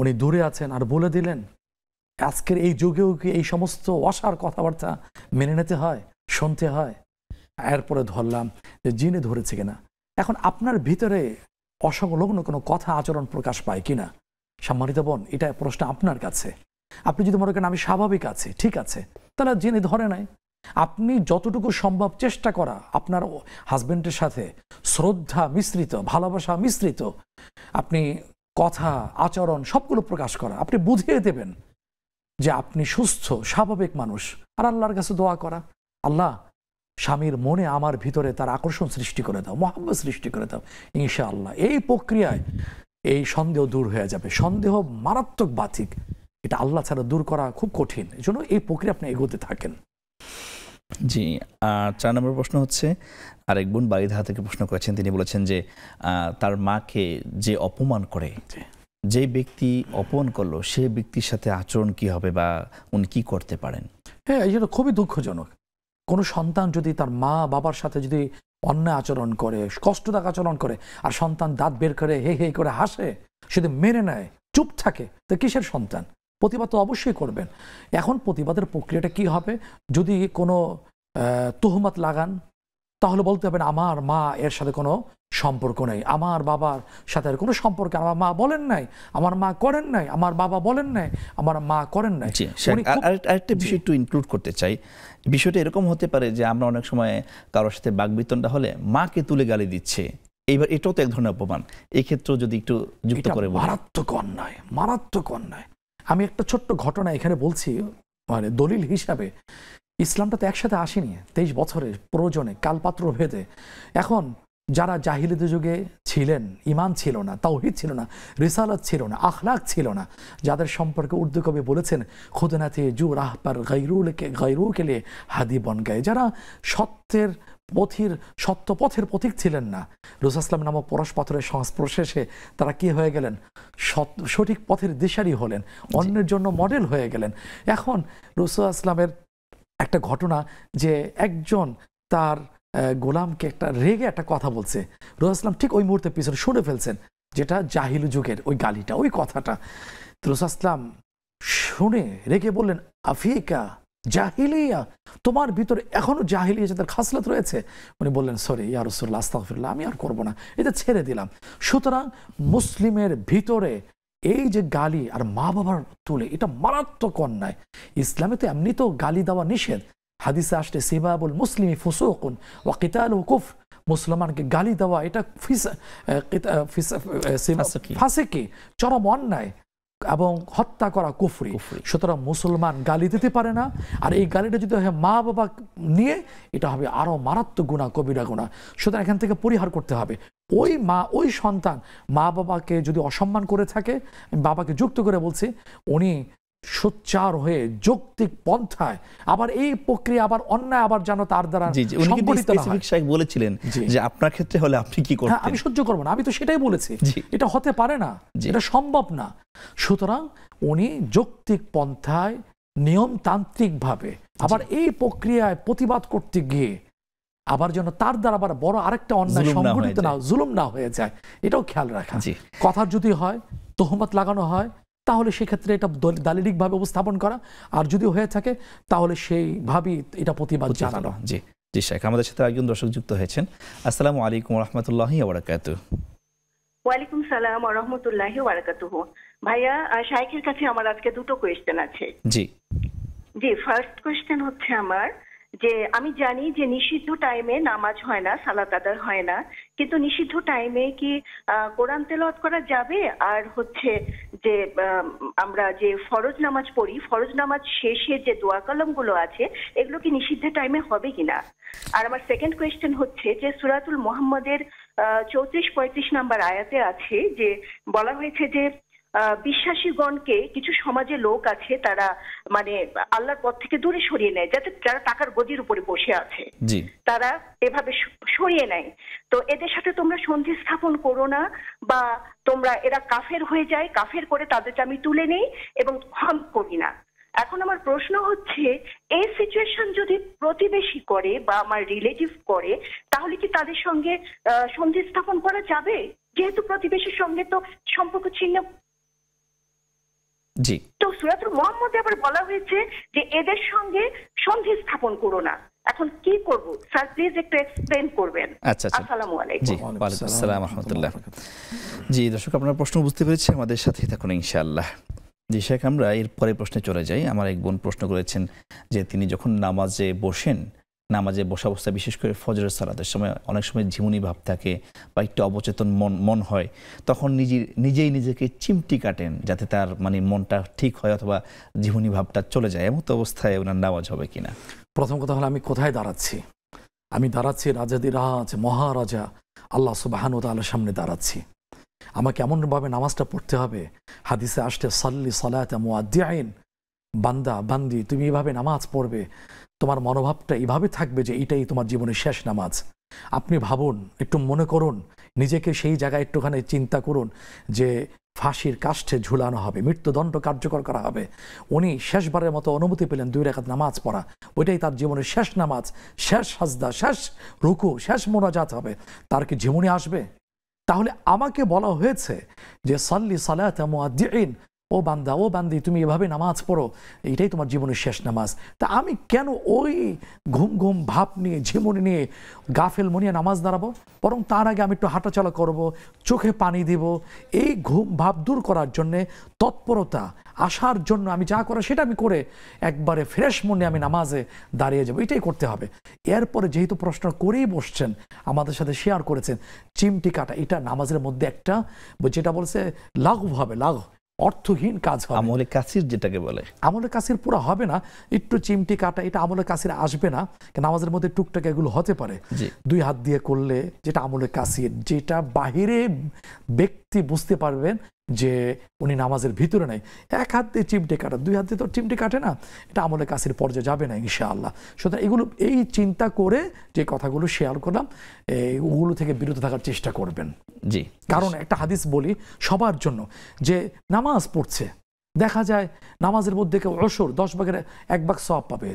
উনি দূরে আছেন, আর বলে দিলেন। আজকের এই যুগেও কি এই সমস্ত অসার কথাবার্তা মেনে নিতে হয়, শুনতে হয়? এরপরে ধরলাম যে জিনে ধরেছে কিনা। এখন আপনার ভিতরে অসংলগ্ন কোনো কথা আচরণ প্রকাশ পায় কিনা, সম্মানিত বোন, এটা প্রশ্ন আপনার কাছে। আপনি যদি মনে করেন আমি স্বাভাবিক আছি, ঠিক আছে, তাহলে জিনে ধরে নাই। আপনি যতটুকু সম্ভব চেষ্টা করা আপনার হাজবেন্ডের সাথে শ্রদ্ধা মিশ্রিত, ভালোবাসা মিশ্রিত আপনি কথা আচরণ সবগুলো প্রকাশ করা। আপনি বুঝিয়ে দেবেন যে আপনি সুস্থ স্বাভাবিক মানুষ, আর আল্লাহর কাছে দোয়া করা, আল্লাহ স্বামীর মনে আমার ভিতরে তার আকর্ষণ সৃষ্টি করে দাও, মহব্বত সৃষ্টি করে দাও। ইনশাআল্লাহ এই প্রক্রিয়ায় এই সন্দেহ দূর হয়ে যাবে। সন্দেহ মারাত্মক বাতিক, এটা আল্লাহ ছাড়া দূর করা খুব কঠিন। এই জন্য এই প্রক্রিয়া আপনি এগোতে থাকেন। জি, আর 4 নম্বর প্রশ্ন হচ্ছে, আরেক বোন বাড়িধারা থেকে প্রশ্ন করেছেন। তিনি বলেছেন যে তার মাকে যে অপমান করে, যে ব্যক্তি অপমান করলো সেই ব্যক্তির সাথে আচরণ কি হবে বা উনি কি করতে পারেন? হ্যাঁ, এই জন্য খুবই দুঃখজনক। কোনো সন্তান যদি তার মা বাবার সাথে যদি অন্যায় আচরণ করে, কষ্টদায়ক আচরণ করে, আর সন্তান দাঁত বের করে হে হে করে হাসে, শুধু মেনে নেয়, চুপ থাকে, তো কিসের সন্তান? প্রতিবাদ তো অবশ্যই করবেন। এখন প্রতিবাদের প্রক্রিয়াটা কি হবে? যদি কোনো তুহমত লাগান, তাহলে বলতে হবে না আমার মা এর সাথে কোনো সম্পর্ক নেই, আমার বাবার সাথে কোনো সম্পর্ক, আমার মা বলেন নাই, আমার মা করেন নাই, আমার বাবা বলেন নাই, আমার মা করেন নাই। আরেকটা বিষয় একটু ইনক্লুড করতে চাই। বিষয়টা এরকম হতে পারে যে আমরা অনেক সময় কারোর সাথে বাকবিতণ্ডা হলে মাকে তুলে গালি দিচ্ছে, এইবার এটাও তো এক ধরনের অপমান। এই ক্ষেত্রেও যদি একটু যুক্ত করে বলি। মারাত্মক অন্যায়, মারাত্মক অন্যায়। আমি একটা ছোট্ট ঘটনা এখানে বলছি, মানে দলিল হিসাবে। ইসলামটা তো একসাথে আসেনি, 23 বছরের প্রয়োজনে কালপাত্র ভেদে। এখন যারা জাহিলিয়াতের যুগে ছিলেন, ইমান ছিল না, তাওহীদ ছিল না, রিসালাত ছিল না, আখলাক ছিল না, যাদের সম্পর্কে উর্দু কবি বলেছেন খুদনাতে জু রাহ পার গায়রু কে লিয়ে হাদি বন গায়ে, যারা সত্য পথের পথিক ছিলেন না, রাসূল সাল্লাল্লাহু নামক পরশ পাথরের সংস্পর্শে তারা কি হয়ে গেলেন? সঠিক পথের দিশারি হলেন, অন্যের জন্য মডেল হয়ে গেলেন। এখন রাসূল সাল্লামের একটা ঘটনা যে একজন তার গোলামকে একটা রেগে একটা কথা বলছে, রাসূল সাল্লাম ঠিক ওই মুহূর্তে পিছনে শুনে ফেলছেন, যেটা জাহিলি যুগের ওই গালিটা, ওই কথাটা। রাসূল সাল্লাম শুনে রেগে বললেন, আফিকা জাহিলিয়া, তোমার ভিতরে এখনো জাহিলিয়া যাদের খাসলত রয়েছে। উনি বললেন, সরি ইয়া রাসূলুল্লাহ, আস্তাগফিরুল্লাহ, আমি আর করবো না, এটা ছেড়ে দিলাম। সুতরাং মুসলিমের ভিতরে এই যে গালি আর মা বাবার তুলে, এটা মারাত্মক অন্যায়। ইসলামে তো এমনি তো গালি দেওয়া নিষেধ। হাদিসে আসছে সিবাবুল মুসলিমি ফুসুকুন ওয়া কিতালুহু কুফর, মুসলমানকে গালি দেওয়া এটা ফাসিকি, চরম অন্যায়, এবং হত্যা করা কুফরি। সুতরাং মুসলমান গালি দিতে পারে না। আর এই গালিটা যদি হয় মা বাবা নিয়ে, এটা হবে আরো মারাত্মক গুনাহ, কবিরা গুনাহ। সুতরাং এখান থেকে পরিহার করতে হবে। ওই সন্তান মা বাবাকে যদি অসম্মান করে থাকে, বাবাকে যুক্ত করে বলছি, উনি সোচ্চার হয়ে যৌক্তিক পন্থায় আবার এই প্রক্রিয়া আবার অন্যায় আবার যেন তার দ্বারা জি জি, উনি কিন্তু সংগঠিত না হয়। স্পেসিফিক শাইখ বলেছিলেন জি। যে আপনার ক্ষেত্রে হলে আপনি কি হ্যাঁ, করতেন। আমি সহ্য করবো না, আমি তো সেটাই বলেছি, জি। এটা হতে পারে না, জি। এটা সম্ভব না। সুতরাং উনি যৌক্তিক পন্থায় নিয়মতান্ত্রিক ভাবে আবার এই প্রক্রিয়ায় প্রতিবাদ করতে গিয়ে আবার যেন তার দ্বারা আবার বড় আরেকটা অন্যায় জুলুম না হয়ে সংগঠিত না, জুলুম না হয়ে যায়, এটাও খেয়াল রাখা। জি। কথার যদি হয় তোহমত লাগানো হয় তাহলে সেক্ষেত্রে এটা দালিলিক ভাবে উপস্থাপন করা, আর যদি হয়ে থাকে তাহলে সেইভাবেই এটা প্রতিবাদ জানানো। জি জি শেখ, আমাদের সাথে একজন দর্শক যুক্ত হয়েছেন। আসসালামু আলাইকুম ওয়া রাহমাতুল্লাহি ওয়া বারাকাতুহু। ওয়ালাইকুম সালাম ওয়া রাহমাতুল্লাহি ওয়া বারাকাতুহু। ভাইয়া, শাইখের কাছে আমার আজকে দুটো কোয়েশ্চেন আছে। জি জি, ফার্স্ট কোয়েশ্চেন হচ্ছে আমার যে আমি জানি যে নিষিদ্ধ টাইমে নামাজ হয় না, সালাত আদায় হয় না, কিন্তু নিষিদ্ধ টাইমে কি কোরআন তেলাওয়াত করা যাবে? আর হচ্ছে যে আমরা যে ফরজ নামাজ পড়ি, ফরজ নামাজ শেষে যে দোয়া কলমগুলো আছে এগুলো কি নিষিদ্ধ টাইমে হবে কিনা? আর আমার সেকেন্ড কোয়েশ্চেন হচ্ছে যে সূরাতুল মুহাম্মাদের 34-35 নাম্বার আয়াতে আছে যে বলা হয়েছে যে বিশ্বাসীগণকে কিছু সমাজে লোক আছে তারা মানে আল্লাহর পথ থেকে দূরে সরিয়ে নেয়, যাতে যারা টাকার গদির উপরে বসে আছে জি তারা এভাবে সরিয়ে নেয়। তো এদের সাথে তোমরা সন্ধি স্থাপন করো না, বা তোমরা এরা কাফের হয়ে যায়, কাফের করে তাদেরকে আমি তুলে নেই এবং ক্ষম করি না। এখন আমার প্রশ্ন হচ্ছে, এই সিচুয়েশন যদি প্রতিবেশী করে বা আমার রিলেটিভ করে, তাহলে কি তাদের সঙ্গে সন্ধি স্থাপন করা যাবে? যেহেতু প্রতিবেশীর সঙ্গে তো সম্পর্ক ছিন্ন। জি তো সূরাতুল মুহাম্মাদে আবার বলা হয়েছে যে এদের সঙ্গে সন্ধি স্থাপন করো না। এখন কি করব স্যার, প্লিজ একটু এক্সপ্লেইন করবেন। আচ্ছা আচ্ছা আসসালামু আলাইকুম। জি ওয়ালাইকুম আসসালাম ওয়া রাহমাতুল্লাহ। জি দর্শক, আপনার প্রশ্ন বুঝতে পেরেছি, আমাদের সাথেই থাকুন ইনশাআল্লাহ। জি শেখ, আমরা এর পরের প্রশ্নে চলে যাই। আমার এক বোন প্রশ্ন করেছেন যে তিনি যখন নামাজে বসেন, নামাজে বসা অবস্থায় বিশেষ করে ফজরের সালাতের সময় অনেক সময় ঝিমুনি ভাব থাকে বা একটু অবচেতন মন হয়, তখন নিজেই নিজেকে চিমটি কাটেন যাতে তার মানে মনটা ঠিক হয় অথবা ঝিমুনি ভাবটা চলে যায়। এমন অবস্থায় ওনার নামাজ হবে কিনা? প্রথম কথা হলো আমি কোথায় দাঁড়াচ্ছি? আমি দাঁড়াচ্ছি রাজাদিরাজ মহারাজা আল্লাহ সুবহানাহু ওয়া তাআলার সামনে দাঁড়াচ্ছি। আমাকে এমনভাবে নামাজটা পড়তে হবে, হাদিসে আসছে সাল্লি সালাতা মুআদ্দিইন, বান্দা বান্দি তুমি এভাবে নামাজ পড়বে, তোমার মনোভাবটা এইভাবে থাকবে যে এইটাই তোমার জীবনের শেষ নামাজ। আপনি ভাবুন, একটু মনে করুন, নিজেকে সেই জায়গায় একটুখানি চিন্তা করুন যে ফাঁসির কাষ্ঠে ঝুলানো হবে, মৃত্যুদণ্ড কার্যকর করা হবে। উনি শেষবারের মতো অনুমতি পেলেন 2 রাকাত নামাজ পড়া, ওইটাই তার জীবনের শেষ নামাজ, শেষ সাজদা, শেষ রুকু, শেষ মোনাজাত হবে। তার কি ঝিমুনি আসবে? তাহলে আমাকে বলা হয়েছে যে সাল্লি সালাতা মুআদ্দিইন, ও বান্দা ও বান্দি তুমি এভাবে নামাজ পড়ো, এইটাই তোমার জীবনের শেষ নামাজ। তা আমি কেন ওই ঘুম ঘুম ভাব নিয়ে ঝিমুনি নিয়ে গাফেল মনিয়ে নামাজ দাঁড়াবো? বরং তার আগে আমি একটু হাঁটাচলা করব, চোখে পানি দিব, এই ঘুম ভাব দূর করার জন্যে তৎপরতা আসার জন্য আমি যা করা সেটা আমি করে একবারে ফ্রেশ মনে আমি নামাজে দাঁড়িয়ে যাবো, এটাই করতে হবে। এরপরে যেহেতু প্রশ্ন করেই বসছেন, আমাদের সাথে শেয়ার করেছেন চিমটি কাটা, এটা নামাজের মধ্যে একটা যেটা বলছে লাঘু হবে, লাঘু অর্থহীন কাজ হবে। আমলে কাসির যেটাকে বলে, আমলে কাসির পুরো হবে না, একটু চিমটি কাটা, এটা আমলে কাসির আসবে না, কারণ নামাজের মধ্যে টুকটাক এগুলো হতে পারে। 2 হাত দিয়ে করলে যেটা আমলে কাসির, যেটা বাহিরে ব্যক্তি বুঝতে পারবেন যে উনি নামাজের ভিতরে নাই। 1 হাত দিয়ে চিমটি কাটা, 2 হাত দিয়ে তো চিমটি কাটে না, এটা আমলে কাসির পর্যায়ে যাবে না ইনশাআল্লাহ। সুতরাং এগুলো এই চিন্তা করে যে কথাগুলো শেয়ার করলাম, ওগুলো থেকে বিরত থাকার চেষ্টা করবেন। জি, কারণ একটা হাদিস বলি সবার জন্য, যে নামাজ পড়ছে, দেখা যায় নামাজের মধ্যে কেউ 10 ভাগের 1 ভাগ সওয়াব পাবে,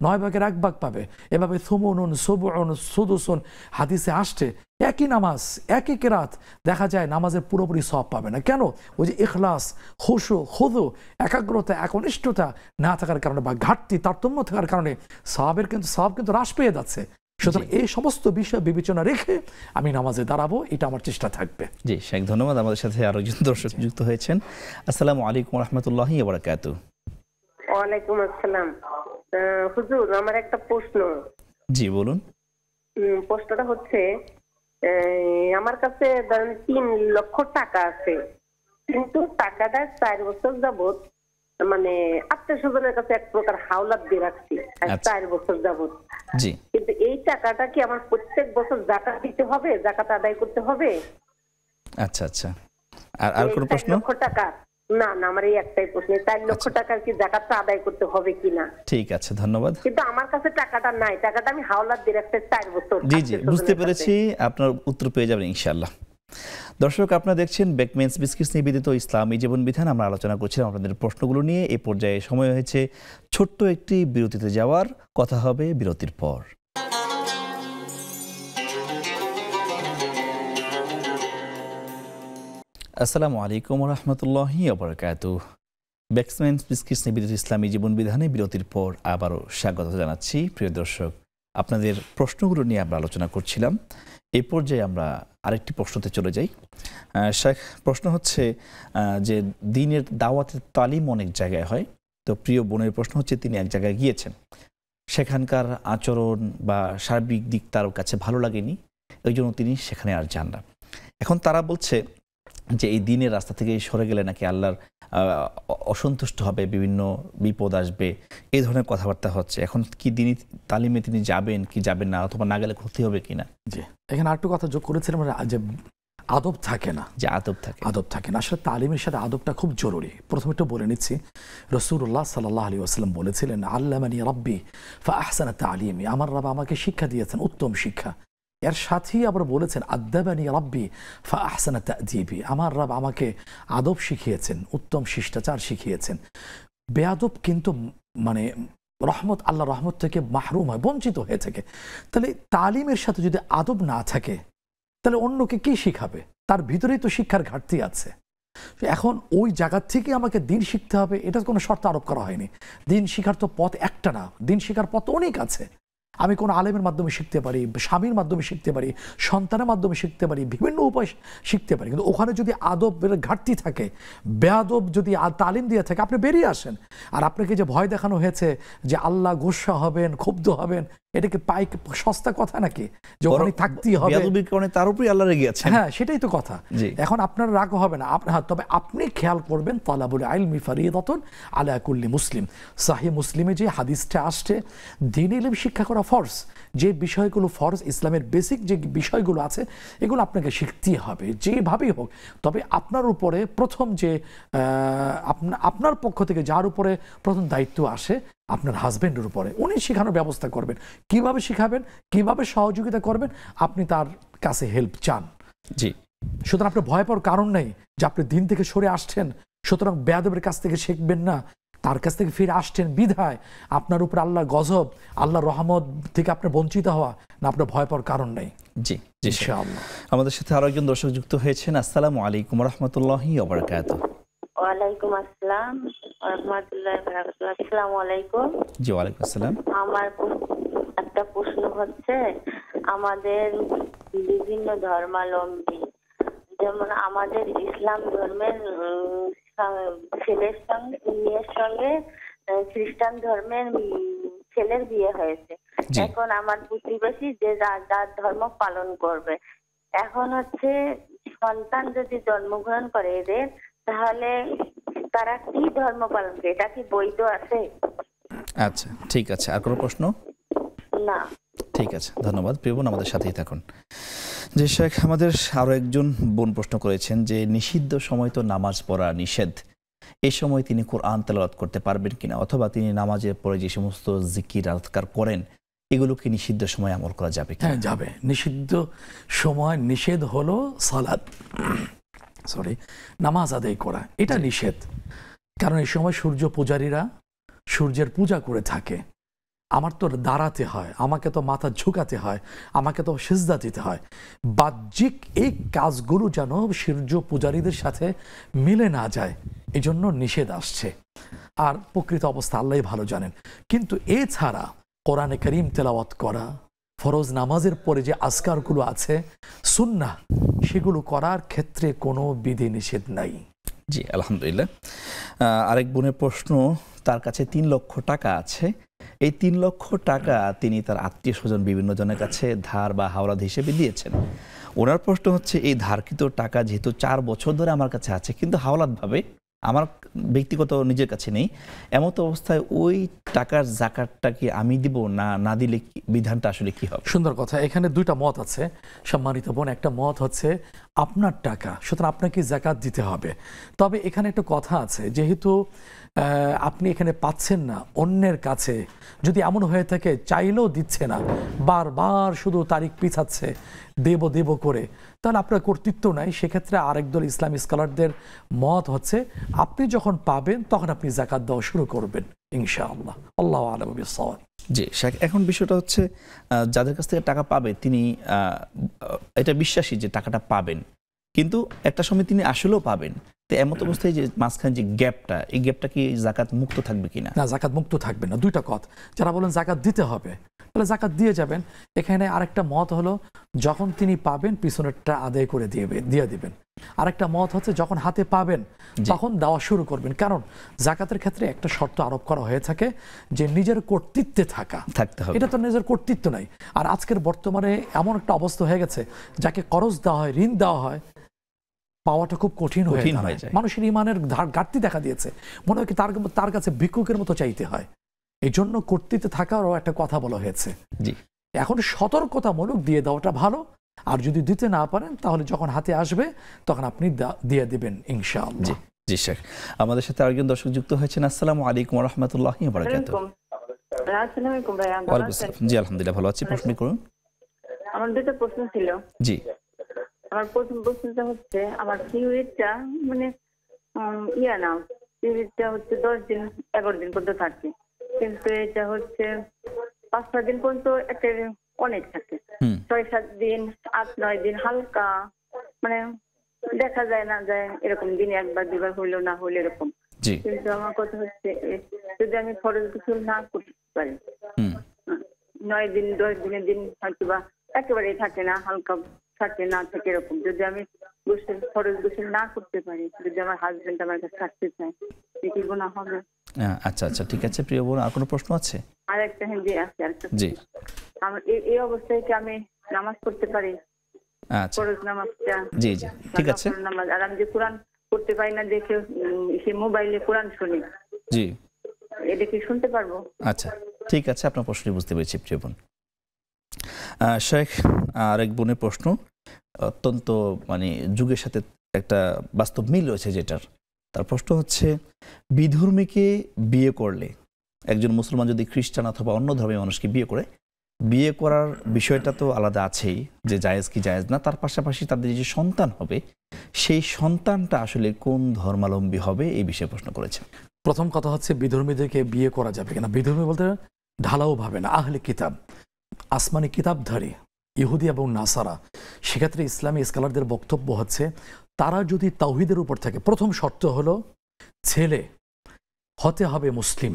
9 ভাগের 1 ভাগ পাবে, এভাবে সুমুনুন সুবউন সুদুসুন হাদিসে আসছে। একই নামাজ, একই কেরাত, দেখা যায় নামাজের পুরোপুরি সওয়াব পাবে না। কেন? ওই যে ইখলাস, খুশু, খুদু, একাগ্রতা, একনিষ্ঠতা না থাকার কারণে বা ঘাটতি তারতম্য থাকার কারণে সওয়াব কিন্তু হ্রাস পেয়ে যাচ্ছে। সুতরাং এই সমস্ত বিষয় বিবেচনা রেখে আমি নামাজে দাঁড়াবো, এটা আমার চেষ্টা থাকবে। জি শেখ, ধন্যবাদ। আমাদের সাথে আরো একজন দর্শক যুক্ত হয়েছেন। আসসালামু আলাইকুম ওয়া রাহমাতুল্লাহি ওয়া বারাকাতুহু। ওয়ালাইকুম আসসালাম। হুজুর, আমার একটা প্রশ্ন। জি বলুন। প্রশ্নটা হচ্ছে, আমার কাছে 3 লক্ষ টাকা আছে, কিন্তু টাকাটা 4 বছর যাবত মানে আত্মীয়-স্বজনের কাছে এক প্রকার হাওলাত দিয়ে রাখছি 4 বছর যাবত। জি, কিন্তু এই টাকাটা কি আমার প্রত্যেক বছর যাকাত দিতে হবে, যাকাত আদায় করতে হবে? আচ্ছা আচ্ছা। আর কোন প্রশ্ন? 4 লক্ষ টাকা না না, আমার এই একটাই প্রশ্ন, 4 লক্ষ টাকার কি যাকাতটা আদায় করতে হবে কিনা? ঠিক আছে, ধন্যবাদ। কিন্তু আমার কাছে টাকাটা নাই, টাকাটা আমি হাওলাত দিয়ে রাখতে 4 বছর। জি জি, বুঝতে পেরেছি, আপনার উত্তর পেয়ে যাবেন ইনশাআল্লাহ। দর্শক, আপনারা দেখছেন বেকমেন্স বিস্কিটস নিবেদিত ইসলামী জীবন বিধান। আমরা আলোচনা করছিলাম আপনাদের প্রশ্নগুলো নিয়ে। এই পর্যায়ে সময় হয়েছে ছোট্ট একটি বিরতিতে যাওয়ার। কথা হবে বিরতির পর। আসসালামু আলাইকুম ওয়া রাহমাতুল্লাহি ওয়া বারাকাতুহু। বেকমেন্স বিস্কিটস নিবেদিত ইসলামী জীবন বিধানে বিরতির পর আবারও স্বাগত জানাচ্ছি। প্রিয় দর্শক, আপনাদের প্রশ্নগুলো নিয়ে আমরা আলোচনা করছিলাম। এই পর্যায়ে আমরা আরেকটি প্রশ্নতে চলে যাই। শেখ, প্রশ্ন হচ্ছে যে দ্বীনের দাওয়াতের তালিম অনেক জায়গায় হয়, তো প্রিয় বোনের প্রশ্ন হচ্ছে তিনি এক জায়গায় গিয়েছেন, সেখানকার আচরণ বা সার্বিক দিক তার কাছে ভালো লাগেনি, ওই জন্য তিনি সেখানে আর যান না। এখন তারা বলছে যে এই দ্বীনের রাস্তা থেকে সরে গেলে নাকি আল্লাহর অসন্তুষ্ট হবে, বিভিন্ন বিপদ আসবে, এই ধরনের কথাবার্তা হচ্ছে। এখন কি দ্বীনি তালিমে তিনি যাবেন কি যাবেন না, অথবা না গেলে ক্ষতি হবে কিনা? জি, এখানে আরেকটু কথা যোগ করেছিলাম যে আদব থাকে না, যে আদব থাকে না। আসলে তালিমের সাথে আদবটা খুব জরুরি। প্রথমে একটু বলে নিচ্ছি, রাসূলুল্লাহ সাল্লাল্লাহু আলাইহি ওয়াসাল্লাম বলেছিলেন, আল্লামানি রাব্বি ফাআহসানা তালিমি, আমার রব আমাকে শিক্ষা দিয়েছেন উত্তম শিক্ষা। এর সাথেই আবার বলেছেন, আদাবানি রাব্বি ফাআহসানা তা'দীবি, আমার রব আমাকে আদব শিখিয়েছেন, উত্তম শিষ্টাচার শিখিয়েছেন। বেয়াদব কিন্তু মানে আল্লাহ রহমত থেকে মাহরুম হয়, বঞ্চিত হয়ে থাকে। তাহলে তালিমের সাথে যদি আদব না থাকে, তাহলে অন্যকে কি শিখাবে? তার ভিতরেই তো শিক্ষার ঘাটতি আছে। এখন ওই জায়গা থেকে আমাকে দিন শিখতে হবে, এটা কোনো শর্ত আরোপ করা হয়নি। দিন শিখার তো পথ একটা না, দিন শিখার পথ অনেক আছে। আমি কোনো আলেমের মাধ্যমে শিখতে পারি, স্বামীর মাধ্যমে শিখতে পারি, সন্তানের মাধ্যমে শিখতে পারি, বিভিন্ন উপায় শিখতে পারি। কিন্তু ওখানে যদি আদবের ঘাটতি থাকে, বেয়াদব যদি তালিম দিয়ে থাকে, আপনি বেরিয়ে আসেন। আর আপনাকে যে ভয় দেখানো হয়েছে যে আল্লাহ গোসা হবেন, ক্ষুব্ধ হবেন, এটা কি সস্তা কথা নাকি? যে ওখানে থাকতেই হবে, তার উপরে আল্লাহ রেগে আছেন। হ্যাঁ, সেটাই তো কথা। এখন আপনার রাগ হবে না, তবে আপনি খেয়াল করবেন, তালাবুল ইলমি ফারিদাতুন আলা কুল্লি মুসলিম। সাহিহ মুসলিমে যে হাদিসটা আসছে, দ্বীন ইলম শিক্ষা করা ফরজ। যে বিষয়গুলো ফরজ, ইসলামের বেসিক যে বিষয়গুলো আছে, এগুলো আপনাকে শিখতেই হবে যেভাবেই হোক। তবে আপনার উপরে প্রথম যে আপনার পক্ষ থেকে যার উপরে প্রথম দায়িত্ব আসে, আপনার হাজবেন্ডের উপরে, উনি শেখানোর ব্যবস্থা করবেন। কিভাবে শিখাবেন, কিভাবে সহযোগিতা করবেন, আপনি তার কাছে হেল্প চান। জি, সুতরাং আপনার ভয় পাওয়ার কারণ নেই যে আপনি দিন থেকে সরে আসছেন, সুতরাং বেয়াদবের কাছ থেকে শিখবেন না। তার কাছ থেকে ফিরে আসছেন বিধায় আপনার উপর আল্লাহ গজব, আল্লাহ রহমত থেকে আপনার বঞ্চিত হওয়া না, আপনার ভয় পাওয়ার কারণ নেই। জি ইনশাআল্লাহ। আমাদের সাথে আরো একজন দর্শক যুক্ত হয়েছেন। আসসালামু আলাইকুম ওয়া রাহমাতুল্লাহি ওয়া বারাকাতুহু। ওয়ালাইকুম আসসালাম ওয়া রাহমাতুল্লাহি ওয়া বারাকাতুহু। আসসালামু আলাইকুম। জি, ওয়ালাইকুম আসসালাম। আমার একটা প্রশ্ন হচ্ছে, আমাদের বিভিন্ন ধর্মাবলম্বী, যেমন আমাদের ইসলাম ধর্মের ছেলের সঙ্গে মেয়ের সঙ্গে খ্রিস্টান ধর্মের ছেলের বিয়ে হয়েছে। এখন আমার প্রতিবেশী যে যার ধর্ম পালন করবে, এখন হচ্ছে সন্তান যদি জন্মগ্রহণ করে এদের, তাহলে তারা কি ধর্ম পালন করে? এটা কি বৈধ আছে? আচ্ছা, ঠিক আছে। আর কোনো প্রশ্ন? না। ঠিক আছে, ধন্যবাদ। প্রিয় বোন, আমাদের সাথেই থাকুন। যে শেখ, আমাদের আরো একজন বোন প্রশ্ন করেছেন যে নিষিদ্ধ সময় তো নামাজ পড়া নিষেধ, এই সময় তিনি কোরআন তেলাওয়াত করতে পারবেন কিনা, অথবা তিনি নামাজের পরে যে সমস্ত জিকির আজকার করেন, এগুলো কি নিষিদ্ধ সময় আমল করা যাবে? হ্যাঁ, যাবে। নিষিদ্ধ সময় নিষেধ হলো নামাজ আদায় করা, এটা নিষেধ। কারণ এই সময় সূর্য পূজারীরা সূর্যের পূজা করে থাকে। আমার তো দাঁড়াতে হয়, আমাকে তো মাথা ঝুঁকাতে হয়, আমাকে তো সিজদা দিতে হয়। বাহ্যিক এই কাজগুলো যেন সূর্য পূজারীদের সাথে মিলে না যায়, এই জন্য নিষেধ আসছে। আর প্রকৃত অবস্থা আল্লাহই ভালো জানেন। কিন্তু এছাড়া কোরআনে কারীম তেলাওয়াত করা, ফরজ নামাজের পরে যে আজকারগুলো আছে সুন্নাহ, সেগুলো করার ক্ষেত্রে কোনো বিধি নিষেধ নাই। জি, আলহামদুলিল্লাহ। আরেক বোনের প্রশ্ন, তার কাছে 3 লক্ষ টাকা আছে। এই 3 লক্ষ টাকা তিনি তার আত্মীয় স্বজন বিভিন্ন জনের কাছে ধার বা হাওলাত হিসেবে দিয়েছেন। ওনার প্রশ্ন হচ্ছে, এই ধারকৃত টাকা যেহেতু 4 বছর ধরে আমার কাছে আছে, কিন্তু হাওলাত ভাবে আমার ব্যক্তিগত নিজের কাছে নেই, এমত অবস্থায় ওই টাকার যাকাতটা কি আমি দিব না না দিলে বিধানটা আসলে কি হবে? সুন্দর কথা। এখানে দুইটা মত আছে সম্মানিত বোন। একটা মত হচ্ছে আপনার টাকা, সুতরাং আপনাকে যাকাত দিতে হবে। তবে এখানে একটা কথা আছে, যেহেতু আপনি এখানে পাচ্ছেন না, অন্যের কাছে যদি এমন হয়ে থাকে চাইলেও দিচ্ছে না, বারবার শুধু তারিখ পিছাচ্ছে দেব দেব করে, তাহলে আপনার কর্তৃত্ব নাই। সেক্ষেত্রে আরেক দল ইসলামী স্কলারদের মত হচ্ছে আপনি যখন পাবেন তখন আপনি যাকাত দেওয়া শুরু করবেন ইনশাআল্লাহ। আল্লাহু আ'লাম বিস-সাওয়াব। জি শেখ, এখন বিষয়টা হচ্ছে যাদের কাছ থেকে টাকা পাবে তিনি এটা বিশ্বাসী যে টাকাটা পাবেন, কিন্তু একটা সময় তিনি আসলেও পাবেন। তো এমত অবস্থায় যে মাঝখানে যে গ্যাপটা, এই গ্যাপটা কি যাকাত মুক্ত থাকবে কিনা? না, যাকাত মুক্ত থাকবে না। দুইটা কথা, যারা বলেন যাকাত দিতে হবে তাহলে যাকাত দিয়ে যাবেন। এখানে আরেকটা মত হলো যখন তিনি পাবেন পিছনেরটা আদায় করে দিয়ে দিবেন। আরেকটা মত হচ্ছে যখন হাতে পাবেন তখন দেওয়া শুরু করবেন। কারণ যাকাতের ক্ষেত্রে একটা শর্ত আরোপ করা হয়ে থাকে যে নিজের কর্তৃত্বে থাকতে হবে। এটা তো নিজের কর্তৃত্ব নাই। আর আজকের বর্তমানে এমন একটা অবস্থা হয়ে গেছে, যাকে করজ দেওয়া হয়, ঋণ দেওয়া হয়, পাওয়াটা খুব কঠিন হয়ে যায়। মানুষের ইমানের ঘাটতি দেখা দিয়েছে, মনে হয় কি তার কাছে ভিক্ষুকের মতো চাইতে হয়। এই জন্য কর্তৃত্বে থাকারও একটা কথা বলা হয়েছে। জি, এখন সতর্কতামূলক দিয়ে দেওয়াটা ভালো। আর যদি দিতে না পারেন তাহলে যখন হাতে আসবে তখন আপনি দিয়ে দিবেন ইনশাআল্লাহ। জি জি শেখ, আমাদের সাথে আরেকজন দর্শক যুক্ত হয়েছেন। আসসালামু আলাইকুম ওয়া রাহমাতুল্লাহি ওয়া বারাকাতুহু। আসসালামু আলাইকুম ভাইয়া। ওয়ালাইকুম আসসালাম। জি আলহামদুলিল্লাহ ভালো আছি। প্রশ্ন করুন। আমার দুটো প্রশ্ন ছিল। জি, আমার প্রথম প্রশ্নটা হচ্ছে আমার পিরিয়ডটা মানে না, পিরিয়ডটা হচ্ছে 10 দিন 11 দিন পর্যন্ত থাকে, কিন্তু এটা হচ্ছে 5-6 দিন পর্যন্ত একটা অনেক থাকে, 6-7 দিন 8-9 দিন হালকা, মানে দেখা যায় না যায় এরকম দিনে একবার দুবার হইলো না হইলো এরকম। কিন্তু আমার কথা হচ্ছে যদি আমি ফরজ গোসল না করতে পারি, 9 দিন 10 দিনের দিন হয়তো বা একেবারেই থাকে না, হালকা থাকে না থাকে এরকম, যদি আমি ফরজ গোসল না করতে পারি, যদি আমার হাজবেন্ড আমার কাছে থাকতে চায়, কি গুনাহ হবে? আচ্ছা আচ্ছা ঠিক আছে প্রিয় বোন, আর কোনো প্রশ্ন আছে? আর একটা হিন্দি আছে আরেকটা। জি, আমার এই অবস্থায় কি আমি নামাজ পড়তে পারি? আচ্ছা ফরজ নামাজটা? জি জি ঠিক আছে। নামাজ, আর আমি যে কোরআন পড়তে পারি না দেখে সে মোবাইলে কোরআন শুনি, জি এটা কি শুনতে পারবো? আচ্ছা ঠিক আছে, আপনার প্রশ্নটি বুঝতে পেরেছি প্রিয় বোন। শেখ, আরেক বোনের প্রশ্ন অত্যন্ত মানে যুগের সাথে একটা বাস্তব মিল রয়েছে যেটার। তার প্রশ্ন হচ্ছে, বিধর্মীকে বিয়ে করলে, একজন মুসলমান যদি খ্রিস্টান অথবা অন্য ধর্মের মানুষকে বিয়ে করে, বিয়ে করার বিষয়টা তো আলাদা আছেই যে জায়েজ কি জায়েজ না, তার পাশাপাশি তাদের যে সন্তান হবে সেই সন্তানটা আসলে কোন ধর্মাবলম্বী হবে এই বিষয়ে প্রশ্ন করেছেন। প্রথম কথা হচ্ছে বিধর্মীদেরকে বিয়ে করা যাবে কিনা। বিধর্মী বলতে ঢালাও ভাবে না, আহলে কিতাব, আসমানি কিতাবধারী ইহুদি এবং নাসারা। সেক্ষেত্রে ইসলামী স্কলারদের বক্তব্য হচ্ছে তারা যদি তাওহীদের উপর থাকে, প্রথম শর্ত হলো ছেলে হতে হবে মুসলিম,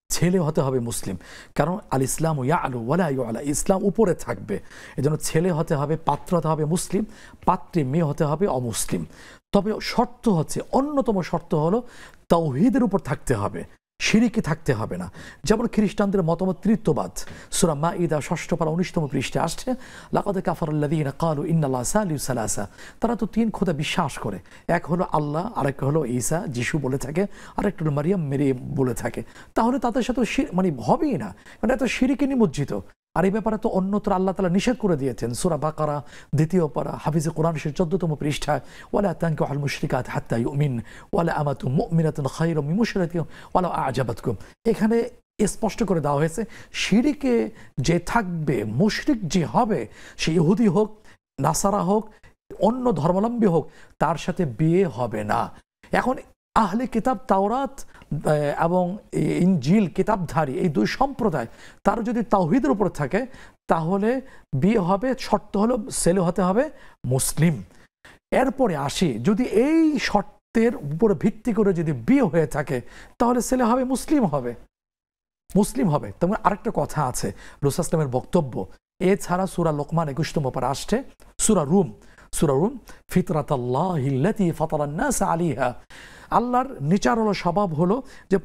ছেলে হতে হবে মুসলিম। কারণ আল ইসলাম ইয়ালু ওয়ালা ইউআলা, ইসলাম উপরে থাকবে, এজন্য ছেলে হতে হবে, পাত্র হতে হবে মুসলিম, পাত্রী মেয়ে হতে হবে অমুসলিম। তবে শর্ত হচ্ছে, অন্যতম শর্ত হলো তাওহীদের উপর থাকতে হবে, শিরিকে থাকতে হবে না। যেমন খ্রিস্টানদের মতামত তৃতীয়বাদ, সূরা মাঈদা 6 পারা 19তম পৃষ্ঠাে আসছে, লাকাদ কাফারাল্লাযীনা ক্বালু ইন্নাল্লাহা সালিসু সালাসা। তারা তো 3 খোদা বিশ্বাস করে, এক হলো আল্লাহ, আরেক হলো ঈসা যিশু বলে থাকে, আরেকটা হলো মারিয়াম মেরি বলে থাকে। তাহলে তাদের সাথে মানে হবেই না, মানে এত শিরিকে নিমজ্জিত। আর এই ব্যাপারে তো অন্যত্র আল্লাহ তাআলা নিষেধ করে দিয়েছেন, সূরা বাকারা 2 পারা হাফিজে কোরআন 14তম পৃষ্ঠায়, ওয়ালা তানকিহুল মুশরিকাত হাত্তা ইউমিন ওয়ালা আমাতুম মুমিনাতুন খায়রুম মিন মুশরিকাতিন ওয়ালা আ'জাবাতকুম। এখানে স্পষ্ট করে দেওয়া হয়েছে শিরিকে যে থাকবে, মুশরিক যে হবে, সে ইহুদি হোক, নাসারা হোক, অন্য ধর্মাবলম্বী হোক, তার সাথে বিয়ে হবে না। এখন আহলে কিতাব তাওরাত এবং ইনজিল কিতাবধারী এই 2 সম্প্রদায়, তার যদি তাওহীদের উপর থাকে তাহলে বিয়ে হবে। শর্ত হলো ছেলে হতে হবে মুসলিম। এরপরে আসি, যদি এই শর্তের উপরে ভিত্তি করে যদি বিয়ে হয়ে থাকে তাহলে ছেলে হবে মুসলিম হবে, মুসলিম হবে। তেমন আরেকটা কথা আছে রাসূল সাল্লাল্লাহু আলাইহি ওয়াসাল্লামের বক্তব্য, এছাড়া সূরা লোকমান 21তম পারা আসছে, সূরা রুম সূরা রুম, ফিতরাতাল্লাহিল্লাতী ফাতারান নাস আলাইহা, আল্লাহর নেচার হলো, স্বভাব হলো যে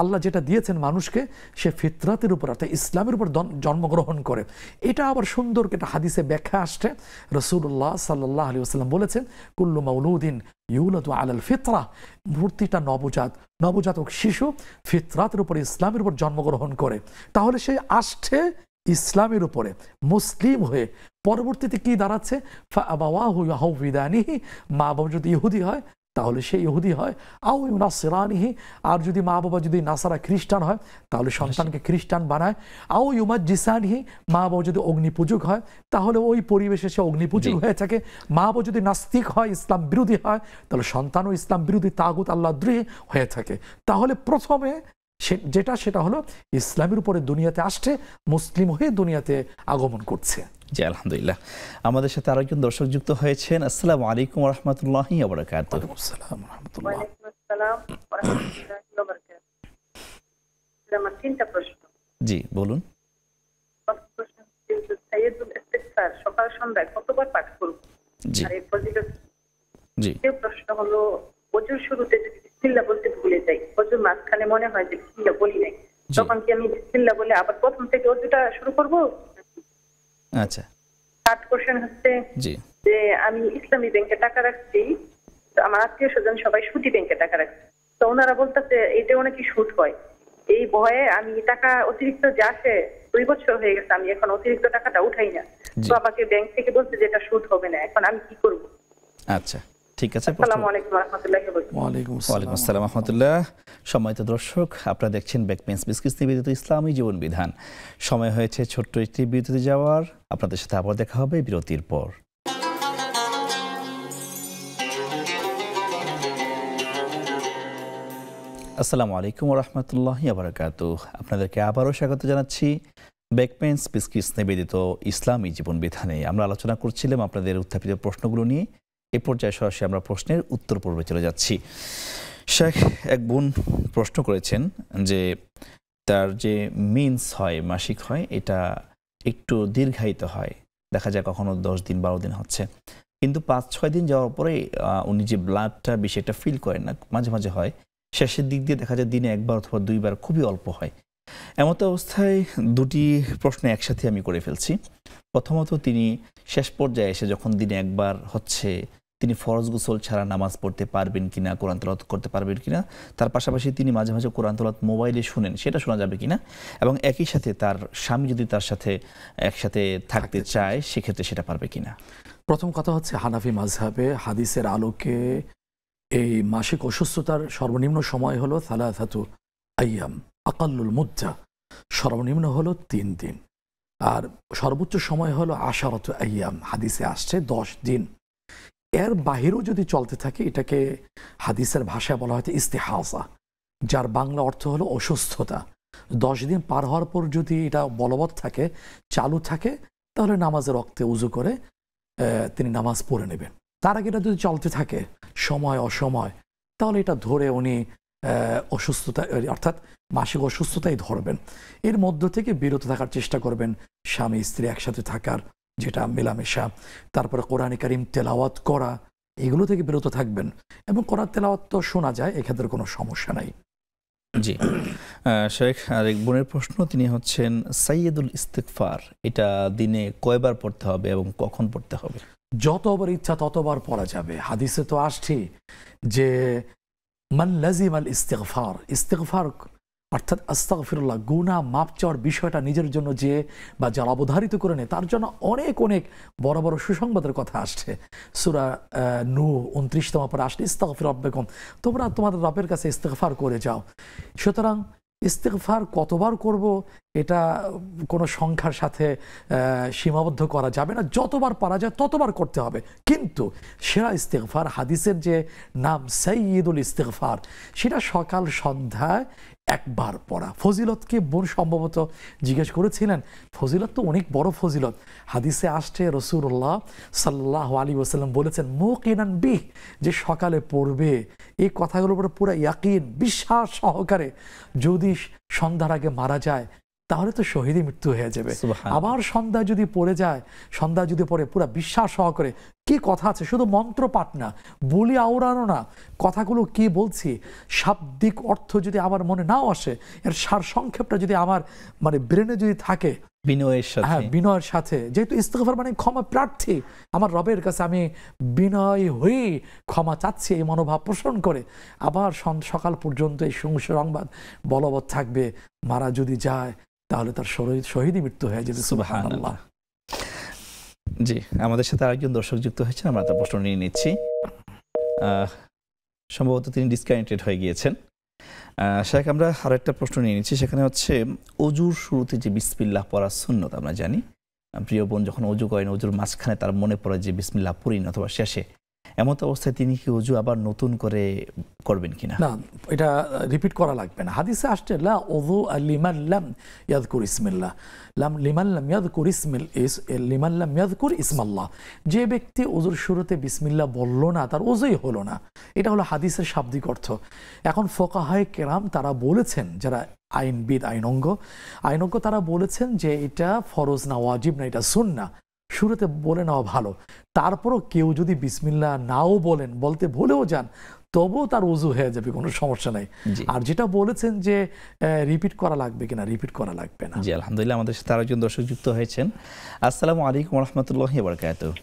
আল্লাহ যেটা দিয়েছেন মানুষকে সে ফিতরাতের উপর অর্থাৎ ইসলামের উপর জন্মগ্রহণ করে। এটা আবার সুন্দর একটা হাদিসে ব্যাখ্যা আসছে। রাসূলুল্লাহ সাল্লাল্লাহু আলাইহি ওয়াসাল্লাম বলেছেন, কুল্লু মাউলুদিন ইউলাদু আলাল ফিতরা, প্রতিটা নবজাতক শিশু ফিতরাতের উপর ইসলামের উপর জন্মগ্রহণ করে। তাহলে সে আসছে ইসলামের উপরে, মুসলিম হয়ে। পরবর্তীতে কি দাঁড়াচ্ছে, ফাআবাওয়াহু ইউহাউবিদানিহি, মা বাবা যদি ইহুদি হয় তাহলে সে ইহুদি হয়, আও ইউনাসসিরানিহি, আর যদি মা বাবা যদি নাসারা খ্রিস্টান হয় তাহলে সন্তানকে খ্রিস্টান বানায়, আও ইউমাজ্জিসানিহি, মা বাবা যদি অগ্নিপূজক হয় তাহলে ওই পরিবেশে সে অগ্নিপূজক হয়ে থাকে। মা বাবা যদি নাস্তিক হয়, ইসলাম বিরোধী হয়, তাহলে সন্তানও ইসলাম বিরোধী, তাগুত আল্লাহদ্রোহী হয়ে থাকে। তাহলে প্রথমে সেটা হলো ইসলামের উপরে দুনিয়াতে আসছে, মুসলিম হয়ে দুনিয়াতে আগমন করছে। জি আলহামদুলিল্লাহ। আমাদের সাথে আরেকজন দর্শক যুক্ত হয়েছেন। আসসালামু আলাইকুম ওয়া রাহমাতুল্লাহি ওয়া বারাকাতুহু। ওয়া আলাইকুম আসসালাম ওয়া রাহমাতুল্লাহ। ওয়ালাইকুম আসসালাম ওয়া রাহমাতুল্লাহি ওয়া বারাকাতুহু। আমার তিনটা প্রশ্ন। জি বলুন। প্রথম প্রশ্ন হচ্ছে সাইয়্যিদুল ইস্তিগফার সকাল সন্ধ্যায় কতবার পাঠ করব? জি আর এর ফজিলত। জি। দ্বিতীয় প্রশ্ন হলো ওযুর শুরুতে যদি বিসমিল্লাহ বলতে ভুলে যাই, ওযুর মাঝখানে মনে হয় যে বিসমিল্লাহ বলি নাই, তখন কি আমি বিসমিল্লাহ বলে আবার প্রথম থেকে ওযুটা শুরু করব? আচ্ছা। থার্ড কোশ্চেন হচ্ছে জি যে আমি ইসলামী ব্যাংকে টাকা রাখছি, তো আমার আত্মীয় স্বজন সবাই সুদী ব্যাংকে টাকা রাখছে, তো ওনারা বলতেছে এটা নাকি সুদ হয়। এই ভয়ে আমি টাকা অতিরিক্ত যে আসে, 2 বছর হয়ে গেছে আমি এখন অতিরিক্ত টাকাটা উঠাই না, তো আমাকে ব্যাংক থেকে বলছে যে এটা সুদ হবে না, এখন আমি কি করব? আচ্ছা ঠিক আছে। আসসালামু আলাইকুম ওয়া রাহমাতুল্লাহি ওয়া বারাকাতুহু। ওয়ালাইকুম ওয়ালাইকুম আসসালাম রহমতুল্লাহ। সম্মানিত দর্শক, আপনারা দেখছেন বেকপেন্স বিস্কিট নিবেদিত ইসলামী জীবন বিধান। সময় হয়েছে ছোট্ট একটি বিরতিতে যাওয়ার। আপনাদের সাথে আবার দেখা হবে বিরতির পর। আসসালামু আলাইকুম ওয়া রাহমাতুল্লাহি ওয়া বারাকাতুহু। আপনাদেরকে আবারও স্বাগত জানাচ্ছি বেকপেন্স বিস্কিট নিবেদিত ইসলামী জীবন বিধানে। আমরা আলোচনা করছিলাম আপনাদের উত্থাপিত প্রশ্নগুলো নিয়ে। এই পর্যায়ে সরাসরি আমরা প্রশ্নের উত্তর পর্বে চলে যাচ্ছি। শেখ এক বোন প্রশ্ন করেছেন যে তার যে মিন্স হয়, মাসিক হয়, এটা একটু দীর্ঘায়িত হয়, দেখা যায় কখনো 10 দিন 12 দিন হচ্ছে, কিন্তু 5-6 দিন যাওয়ার পরে উনি যে ব্লাডটা বেশি একটা ফিল করেন না, মাঝে মাঝে হয়, শেষের দিক দিয়ে দেখা যায় দিনে 1 বার অথবা 2 বার, খুবই অল্প হয়। এমত অবস্থায় দুটি প্রশ্ন একসাথে আমি করে ফেলছি। প্রথমত তিনি শেষ পর্যায়ে এসে যখন দিনে 1 বার হচ্ছে, তিনি ফরজ গোসল ছাড়া নামাজ পড়তে পারবেন কিনা, কোরআন তেলাওয়াত করতে পারবেন কিনা, তার পাশাপাশি তিনি মাঝে মাঝে কোরআন তেলাওয়াত মোবাইলে শুনেন, সেটা শোনা যাবে কিনা, এবং একই সাথে তার স্বামী যদি তার সাথে একসাথে থাকতে চায় সেক্ষেত্রে সেটা পারবে কিনা। প্রথম কথা হচ্ছে হানাফি মাযহাবে হাদিসের আলোকে এই মাসিক অসুস্থতার সর্বনিম্ন সময় হলো সালাসাতু আইয়াম, আকাল্লুল মুদ্দা সর্বনিম্ন হলো 3 দিন, আর সর্বোচ্চ সময় হলো আশারাতু আইয়াম, হাদিসে আসছে 10 দিন। এর বাহিরেও যদি চলতে থাকে এটাকে হাদিসের ভাষায় বলা হয় ইস্তিহাসা, যার বাংলা অর্থ হলো অসুস্থতা। 10 দিন পার হওয়ার পর যদি এটা বলবৎ থাকে, চালু থাকে, তাহলে নামাজের রক্তে উজু করে তিনি নামাজ পড়ে নেবেন। তার আগে এটা যদি চলতে থাকে সময় অসময়, তাহলে এটা ধরে উনি অসুস্থতা অর্থাৎ মাসিক অসুস্থতাই ধরবেন। এর মধ্য থেকে বিরত থাকার চেষ্টা করবেন, স্বামী স্ত্রী একসাথে থাকার যেটা মেলামেশা, তারপরে কোরআন কারীম তেলাওয়াত করা, এগুলো থেকে বিরত থাকবেন। এবং কোরআন তেলাওয়াত তো শোনা যায়, এক্ষেত্রে কোনো সমস্যা নাই। জি শেখ আরেক বোনের প্রশ্ন, তিনি হচ্ছেন সাইয়্যিদুল ইস্তিগফার, এটা দিনে কয়বার পড়তে হবে এবং কখন পড়তে হবে? যতবার ইচ্ছা ততবার পড়া যাবে। হাদিসে তো আসছে যে মান লাজিমাল ইস্তিগফার, ইস্তিগফার অর্থাৎ আস্তাগফিরুল্লাহ, গুনাহ মাপ চাওয়ার বিষয়টা নিজের জন্য যে বা যারা অবধারিত করে নেয় তার জন্য অনেক অনেক বড় বড় সুসংবাদের কথা আসছে। সূরা নূহ 29তম পরে আসলে ইস্তাগফিরু রাব্বাকুম, তোমরা তোমাদের রবের কাছে ইস্তিগফার করে যাও। সুতরাং ইস্তিগফার কতবার করব এটা কোনো সংখ্যার সাথে সীমাবদ্ধ করা যাবে না, যতবার পারা যায় ততবার করতে হবে। কিন্তু সেরা ইস্তিগফার, হাদিসের যে নাম সাইয়্যিদুল ইস্তিগফার, সেটা সকাল সন্ধ্যায় 1 বার পড়া। ফজিলতকে বোন সম্ভবত জিজ্ঞেস করেছিলেন, ফজিলত তো অনেক বড় ফজিলত। হাদিসে আসছে রাসূলুল্লাহ সাল্লাল্লাহু আলাইহি ওয়াসাল্লাম বলেছেন মুকিনান বিহ, যে সকালে পড়বে, এই কথাগুলোর উপরে পুরো ইয়াকিন বিশ্বাস সহকারে যদি সন্ধ্যার আগে মারা যায় তাহলে তো শহীদী মৃত্যু হয়ে যাবে। আবার সন্ধ্যা যদি পড়ে যায়, সন্ধ্যা যদি পড়ে পুরো বিশ্বাস সহকারে কি কথা আছে, শুধু মন্ত্র পাঠ না, বলি আওড়ানো না, কথাগুলো কি বলছি শাব্দিক অর্থ যদি আমার মনে নাও আসে, এর সার সংক্ষেপটা যদি আমার মানে ব্রেনে যদি থাকে, বিনয়ের সাথে, হ্যাঁ বিনয়ের সাথে, যেহেতু ইস্তেগফার মানে ক্ষমা প্রার্থী, আমার রবের কাছে আমি বিনয় হয়ে ক্ষমা চাচ্ছি, এই মনোভাব পোষণ করে আবার সকাল পর্যন্ত এই সংবাদ বলবৎ থাকবে, মারা যদি যায় তাহলে তার শহীদ মৃত্যু হয়ে যাবে। সুবহানাল্লাহ। জি, আমাদের সাথে আরেকজন দর্শক যুক্ত হয়েছেন, আমরা তার প্রশ্ন নিয়ে নিচ্ছি। সম্ভবত তিনি ডিসকানেক্টেড হয়ে গিয়েছেন। শেখ, আমরা আরো একটা প্রশ্ন নিয়ে নিচ্ছি, সেখানে হচ্ছে অজুর শুরুতে যে বিসমিল্লাহ পড়া সুন্নত আমরা জানি, প্রিয় বোন যখন অজু করেন অজুর মাঝখানে তার মনে পড়ে যে বিসমিল্লাহ পড়িন অথবা শেষে, এমন অবস্থায় তিনি কি অজু আবার নতুন করে করবেন কিনা? না, এটা রিপিট করা লাগবে না। হাদিসে আসছে লা ওযু লিমান লাম ইয়াযকুর ইসমিল্লাহ, লিমান লাম ইয়াযকুর লিমান লাম ইয়াযকুর ইসমাল্লাহ, যে ব্যক্তি ওজুর শুরুতে বিসমিল্লাহ বলল না তার ওজুই হলো না। এটা হলো হাদিসের শাব্দিক অর্থ। এখন ফোকাহায়ে কেরাম তারা বলেছেন, যারা আইনবিদ আইনজ্ঞ তারা বলেছেন যে এটা ফরজ না, ওয়াজিব না, এটা সুন্নাহ, শুরুতে বলে নেওয়া ভালো। তারপরও কেউ যদি বিসমিল্লাহ নাও বলতে ভুলেও যান, তবুও তার ওযু হয়ে যাবে, কোনো সমস্যা নাই। আর যেটা বলেছেন যে রিপিট করা লাগবে কিনা, রিপিট করা লাগবে না। জি, আলহামদুলিল্লাহ, আমাদের সাথে আরেকজন দর্শক যুক্ত হয়েছেন। আসসালামু আলাইকুম ওয়া রাহমাতুল্লাহি ওয়া বারাকাতুহু।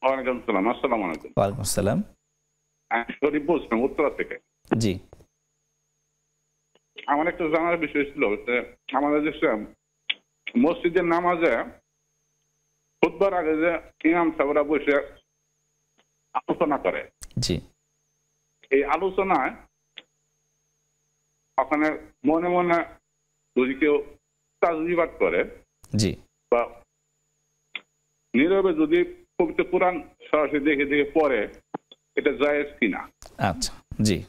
ওয়ালাইকুম আসসালাম। আসসালামু আলাইকুম। ওয়ালাইকুম আসসালাম। আমি শরীফ বলছিলাম উত্তরা থেকে। জি, আমার একটা জানার বিষয় ছিল যে আমাদের দেশে মসজিদের নামাজে খুতবার আগে যে ইমাম সাহেবরা বসে আলোচনা করে, জি, এই আলোচনায় ওখানে মনে মনে যদি কেউ তাজবিবাদ করে, জি, বা নীরবে যদি পবিত্র কোরআন সরাসরি দেখে দেখে পড়ে, এটা জায়েজ কিনা? আচ্ছা, জি।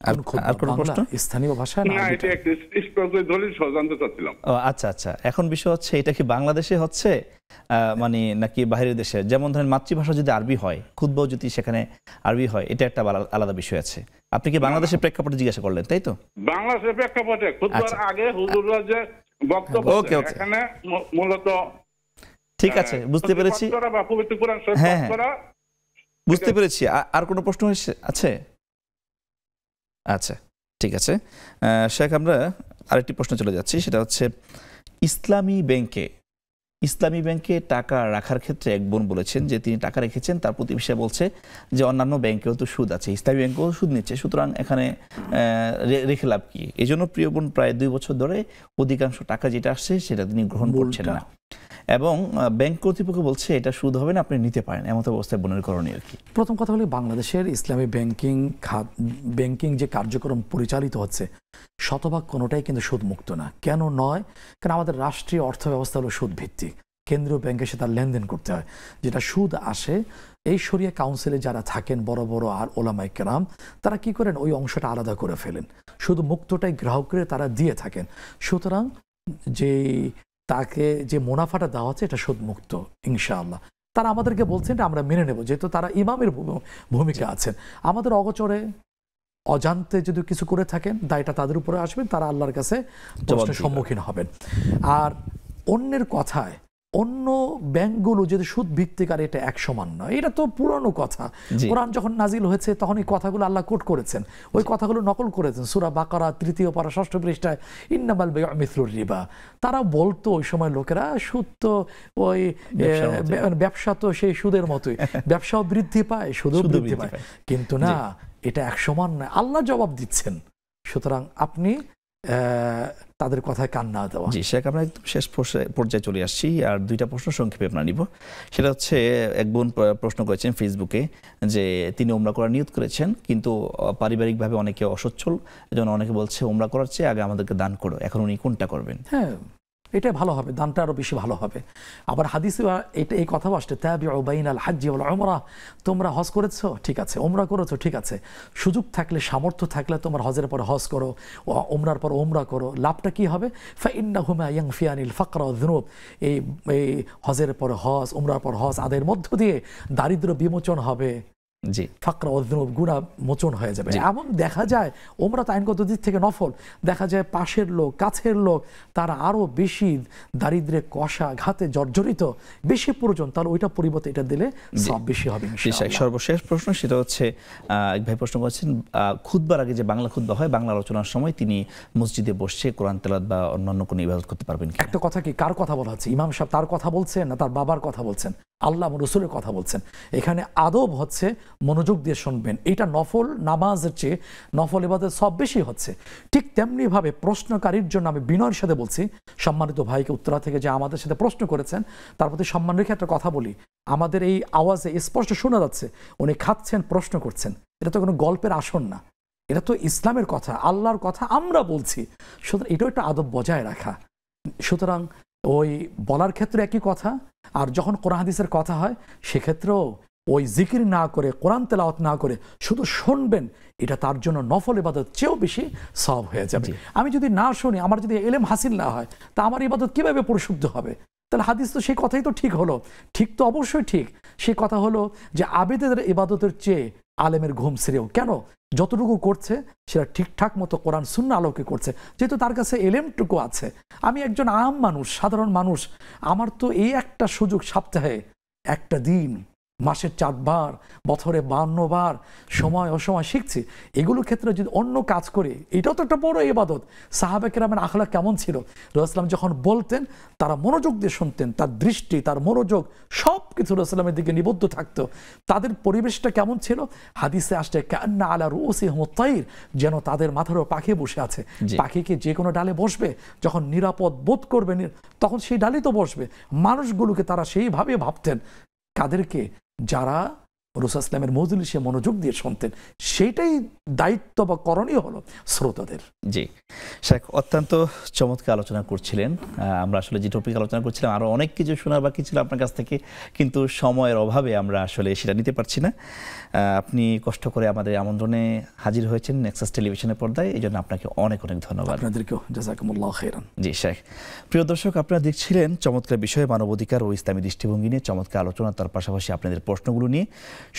আর কোন প্রশ্ন? স্থানীয় ভাষা না, এটা একটা স্পষ্ট দলিল সহ জানতে চাচ্ছিলাম। ও আচ্ছা আচ্ছা, এখন বিষয় হচ্ছে এটা কি বাংলাদেশে হচ্ছে মানে নাকি বাইরের দেশে? যেমন ধরেন মাতৃভাষা যদি আরবি হয়, খুতবাও যদি সেখানে আরবি হয়, এটা একটা আলাদা বিষয় আছে। আপনি কি বাংলাদেশের প্রেক্ষাপটে জিজ্ঞাসা করলেন, তাই তো? বাংলাদেশের প্রেক্ষাপটে খুতবার আগে হুজুররা যে বক্তব্য, এখানে মূলত ঠিক আছে, বুঝতে পেরেছি। হ্যাঁ, বুঝতে পেরেছি। আর কোনো প্রশ্ন আছে? আচ্ছা, ঠিক আছে শেখ, আমরা আরেকটি প্রশ্ন চলে যাচ্ছি, সেটা হচ্ছে ইসলামী ব্যাংকে টাকা রাখার ক্ষেত্রে এক বোন বলেছেন যে তিনি টাকা রেখেছেন, তার প্রতিবেশী বলছে যে অন্যান্য ব্যাংকেও তো সুদ আছে, ইসলামী ব্যাংকেও সুদ নিচ্ছে, সুতরাং এখানে রেখে লাভ কি? এই জন্য প্রিয় বোন প্রায় 2 বছর ধরে অধিকাংশ টাকা যেটা আসছে সেটা তিনি গ্রহণ করছেন না, এবং ব্যাংক কর্তৃপক্ষ বলছে এটা সুদ হবে না, আপনি নিতে পারেন। এমন অবস্থায় বোনের করণীয় কি? প্রথম কথা হলো, বাংলাদেশের ইসলামী ব্যাংকিং যে কার্যক্রম পরিচালিত হচ্ছে শতভাগ কোনোটাই কিন্তু সুদ মুক্ত না। কেন নয়? কারণ আমাদের রাষ্ট্রীয় অর্থ ব্যবস্থা হলো সুদ ভিত্তিক, কেন্দ্রীয় ব্যাংকের সাথে লেনদেন করতে হয়। যেটা সুদ আসে, এই শরিয়া কাউন্সিলে যারা থাকেন বড় বড় আর ওলামায়ে কেরাম, তারা কি করেন, ওই অংশটা আলাদা করে ফেলেন, শুধু মুক্তটাই গ্রাহকের তারা দিয়ে থাকেন। সুতরাং তাকে যে মুনাফাটা দেওয়া হচ্ছে এটা সুদ মুক্ত ইনশাআল্লাহ। তারা আমাদেরকে বলছেন আমরা মেনে নেব, যেহেতু তারা ইমামের ভূমিকা আছেন। আমাদের অগোচরে অজান্তে যদি কিছু করে থাকেন, দায়টা তাদের উপরে আসবেন, তারা আল্লাহর কাছে প্রশ্নের সম্মুখীন হবেন। আর অন্যের কথায় অন্য ব্যাংকগুলো যদি সুদ ভিত্তিক, আর এটা এক সমান নয়, এটা তো পুরনো কথা। কোরআন যখন নাজিল হয়েছে তখন এই কথাগুলো আল্লাহ কোট করেছেন, ওই কথাগুলো নকল করেছেন। সূরা বাকারা 3 পারা 6 পৃষ্ঠায় ইন্নামাল বাইউ মিসলুর রিবা। তারা বলতো ওই সময় লোকেরা সুদ তো ওই ব্যবসা তো সেই সুদের মতোই, ব্যবসাও বৃদ্ধি পায়, সুদও বৃদ্ধি পায়, কিন্তু না, এটা এক সমান নয়। আল্লাহ জবাব দিচ্ছেন, সুতরাং আপনি তাদের কথায় কান না দেওয়া। জি শেখ, আমরা একদম শেষ পর্যায়ে চলে আসছি, আর 2টা প্রশ্ন সংক্ষেপে আমরা নিব। সেটা হচ্ছে, এক বোন প্রশ্ন করেছেন ফেসবুকে যে তিনি উমরা করার নিয়ত করেছেন, কিন্তু পারিবারিকভাবে অনেকে অসচ্ছল, এজন্য অনেকে বলছে উমরা করার চেয়ে আগে আমাদেরকে দান করো। এখন উনি কোনটা করবেন? হ্যাঁ, এটা ভালো হবে, দানটা আরো বেশি ভালো হবে। আবার হাদিসে এটা এই কথা আসছে, তাবিউ বাইনাল হাজ্জি ওয়াল উমরা, তোমরা হজ করেছো ঠিক আছে, উমরা করেছো ঠিক আছে, সুযোগ থাকলে সামর্থ্য থাকলে তোমার হজের পর হজ করো, উমরার পর উমরা করো। লাভটা কি হবে? ফাইন্নাহুমা ইয়ানফিয়ানিল ফাকরা ওয়াজ যুনুব, এই হজের পর হজ, উমরার পর হজ আদের মধ্য দিয়ে দারিদ্র্য বিমোচন হবে, জি ফাকরা ওয়াযুনুব, গুনাহ মোচন হয়ে যাবে। এমন দেখা যায় ওমরা তো আইনগত দিক থেকে নফল, দেখা যায় পাশের লোক কাছের লোক তারা আরো বেশি দারিদ্র্যে কষা ঘাতে জর্জরিত, বেশি প্রয়োজন, তাহলে ওইটা পরিবর্তে এটা দিলে সব বেশি হবে ইনশাআল্লাহ। সর্বশেষ প্রশ্ন সেটা হচ্ছে এক ভাই প্রশ্ন করছেন, খুতবার আগে যে বাংলা খুতবা হয়, বাংলা আলোচনার সময় তিনি মসজিদে বসে কোরআন তেলাওয়াত বা অন্যান্য কোনো ইবাদত করতে পারবেন কি? একটা কথা কি, কার কথা বলা হচ্ছে? ইমাম সাহেব তার কথা বলছেন না তার বাবার কথা বলছেন? আল্লাহ রসুলের কথা বলছেন। এখানে আদব হচ্ছে মনোযোগ দিয়ে শুনবেন। এটা নফল নামাজের চেয়ে নফল ইবাদত সব বেশি হচ্ছে। ঠিক তেমনি ভাবে প্রশ্নকারীর জন্য আমি বিনয়ের সাথে বলছি, সম্মানিত ভাইকে উত্তরা থেকে যে আমাদের সাথে প্রশ্ন করেছেন তার প্রতি সম্মান রেখে একটা কথা বলি। আমাদের এই আওয়াজে স্পষ্ট শোনা যাচ্ছে উনি খাচ্ছেন, প্রশ্ন করছেন। এটা তো কোনো গল্পের আসন না, এটা তো ইসলামের কথা, আল্লাহর কথা আমরা বলছি। সুতরাং এটাও একটা আদব বজায় রাখা। সুতরাং ওই বলার ক্ষেত্রে একই কথা, আর যখন কোরআন হাদিসের কথা হয় সেক্ষেত্রেও ওই জিকির না করে কোরআন তেলাওয়াত না করে শুধু শুনবেন, এটা তার জন্য নফল ইবাদত চেয়েও বেশি সওয়াব হয়ে যাবে। আমি যদি না শুনি, আমার যদি এলেম হাসিল না হয়, তা আমার ইবাদত কিভাবে পরিশুদ্ধ হবে? তাহলে হাদিস তো সেই কথাই তো ঠিক হলো। ঠিক তো অবশ্যই ঠিক। সেই কথা হলো যে আবেদের ইবাদতের চেয়ে আলেমের ঘুম শ্রেয়। কেন? যতটুকু করছে সেটা ঠিকঠাক মতো কোরআন সুন্নাহ আলোকে করছে, যেহেতু তার কাছে এলেমটুকু আছে। আমি একজন আম মানুষ, সাধারণ মানুষ, আমার তো এই একটা সুযোগ, সপ্তাহে একটা দিন, মাসের 4 বার, বছরে 52 বার সময় অসময় শিখছি। এগুলোর ক্ষেত্রে যদি অন্য কাজ করে, এটাও তো একটা বড় ইবাদত। সাহাবা কেরামের আখলাক কেমন ছিল? রাসূলুল্লাহ যখন বলতেন তারা মনোযোগ দিয়ে শুনতেন, তার দৃষ্টি তার মনোযোগ সব কিছু রাসূলের দিকে নিবদ্ধ থাকতো। তাদের পরিবেশটা কেমন ছিল? হাদিসে আসছে কান্না আলা রুউসিহিমুত তাইর, যেন তাদের মাথার উপর পাখি বসে আছে। পাখিকে যে কোনো ডালে বসবে, যখন নিরাপদ বোধ করবে তখন সেই ডালে তো বসবে। মানুষগুলোকে তারা সেইভাবে ভাবতেন। কাদেরকে? যারা রাসূল ইসলামের মজলিসে মনোযোগ দিয়ে শুনতেন। সেইটাই দায়িত্ব বা করণীয় হলো শ্রোতাদের। জি শেখ, অত্যন্ত চমৎকার আলোচনা করছিলেন। আমরা আসলে যে টপিক আলোচনা করছিলাম আরো অনেক কিছু শোনার বাকি ছিল আপনার কাছ থেকে, কিন্তু সময়ের অভাবে আমরা আসলে সেটা নিতে পারছি না। আপনি কষ্ট করে আমাদের আমন্ত্রণে হাজির হয়েছেন নেক্সাস টেলিভিশনের পর্দায়, এই জন্য আপনাকে অনেক অনেক ধন্যবাদ। আপনাদেরকেও জাযাকুমুল্লাহ খাইরান। জি শেখ। প্রিয় দর্শক, আপনারা দেখছিলেন চমৎকার বিষয়ে মানবাধিকার ও ইসলামী দৃষ্টিভঙ্গি নিয়ে চমৎকার আলোচনা, তার পাশাপাশি আপনাদের প্রশ্নগুলো নিয়ে।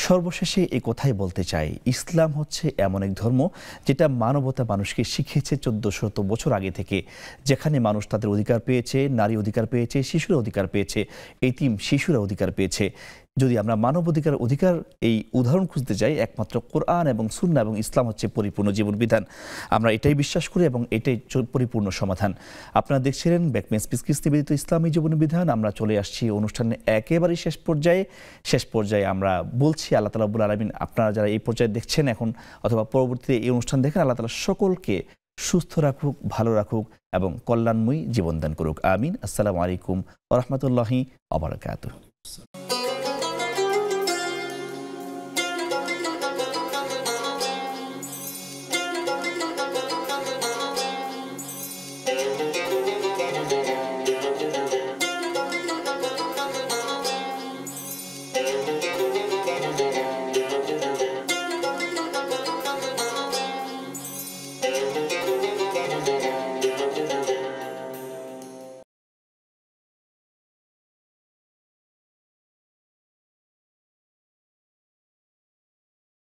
সর্বশেষে এই কথাই বলতে চাই, ইসলাম হচ্ছে এমন এক ধর্ম যেটা মানবতা মানুষকে শিখিয়েছে 1400 বছর আগে থেকে, যেখানে মানুষ তাদের অধিকার পেয়েছে, নারী অধিকার পেয়েছে, শিশুরা অধিকার পেয়েছে, এতিম শিশুরা অধিকার পেয়েছে। যদি আমরা মানবাধিকার অধিকার এই উদাহরণ খুঁজতে যাই, একমাত্র কোরআন এবং সুন্নাহ এবং ইসলাম হচ্ছে পরিপূর্ণ জীবন বিধান। আমরা এটাই বিশ্বাস করি এবং এটাই পরিপূর্ণ সমাধান। আপনারা দেখছিলেন ব্যাকমেন স্পিচ নিবেদিত ইসলামী জীবন বিধান। আমরা চলে আসছি অনুষ্ঠানের একেবারেই শেষ পর্যায়ে আমরা বলছি, আল্লাহ তাআলা রাব্বুল আলামিন আপনারা যারা এই পর্যায়ে দেখছেন এখন অথবা পরবর্তীতে এই অনুষ্ঠান দেখেন, আল্লাহ তাআলা সকলকে সুস্থ রাখুক, ভালো রাখুক এবং কল্যাণময়ী জীবন দান করুক। আমিন। আসসালামু আলাইকুম ওয়া রাহমাতুল্লাহি ওয়া বারাকাতুহু।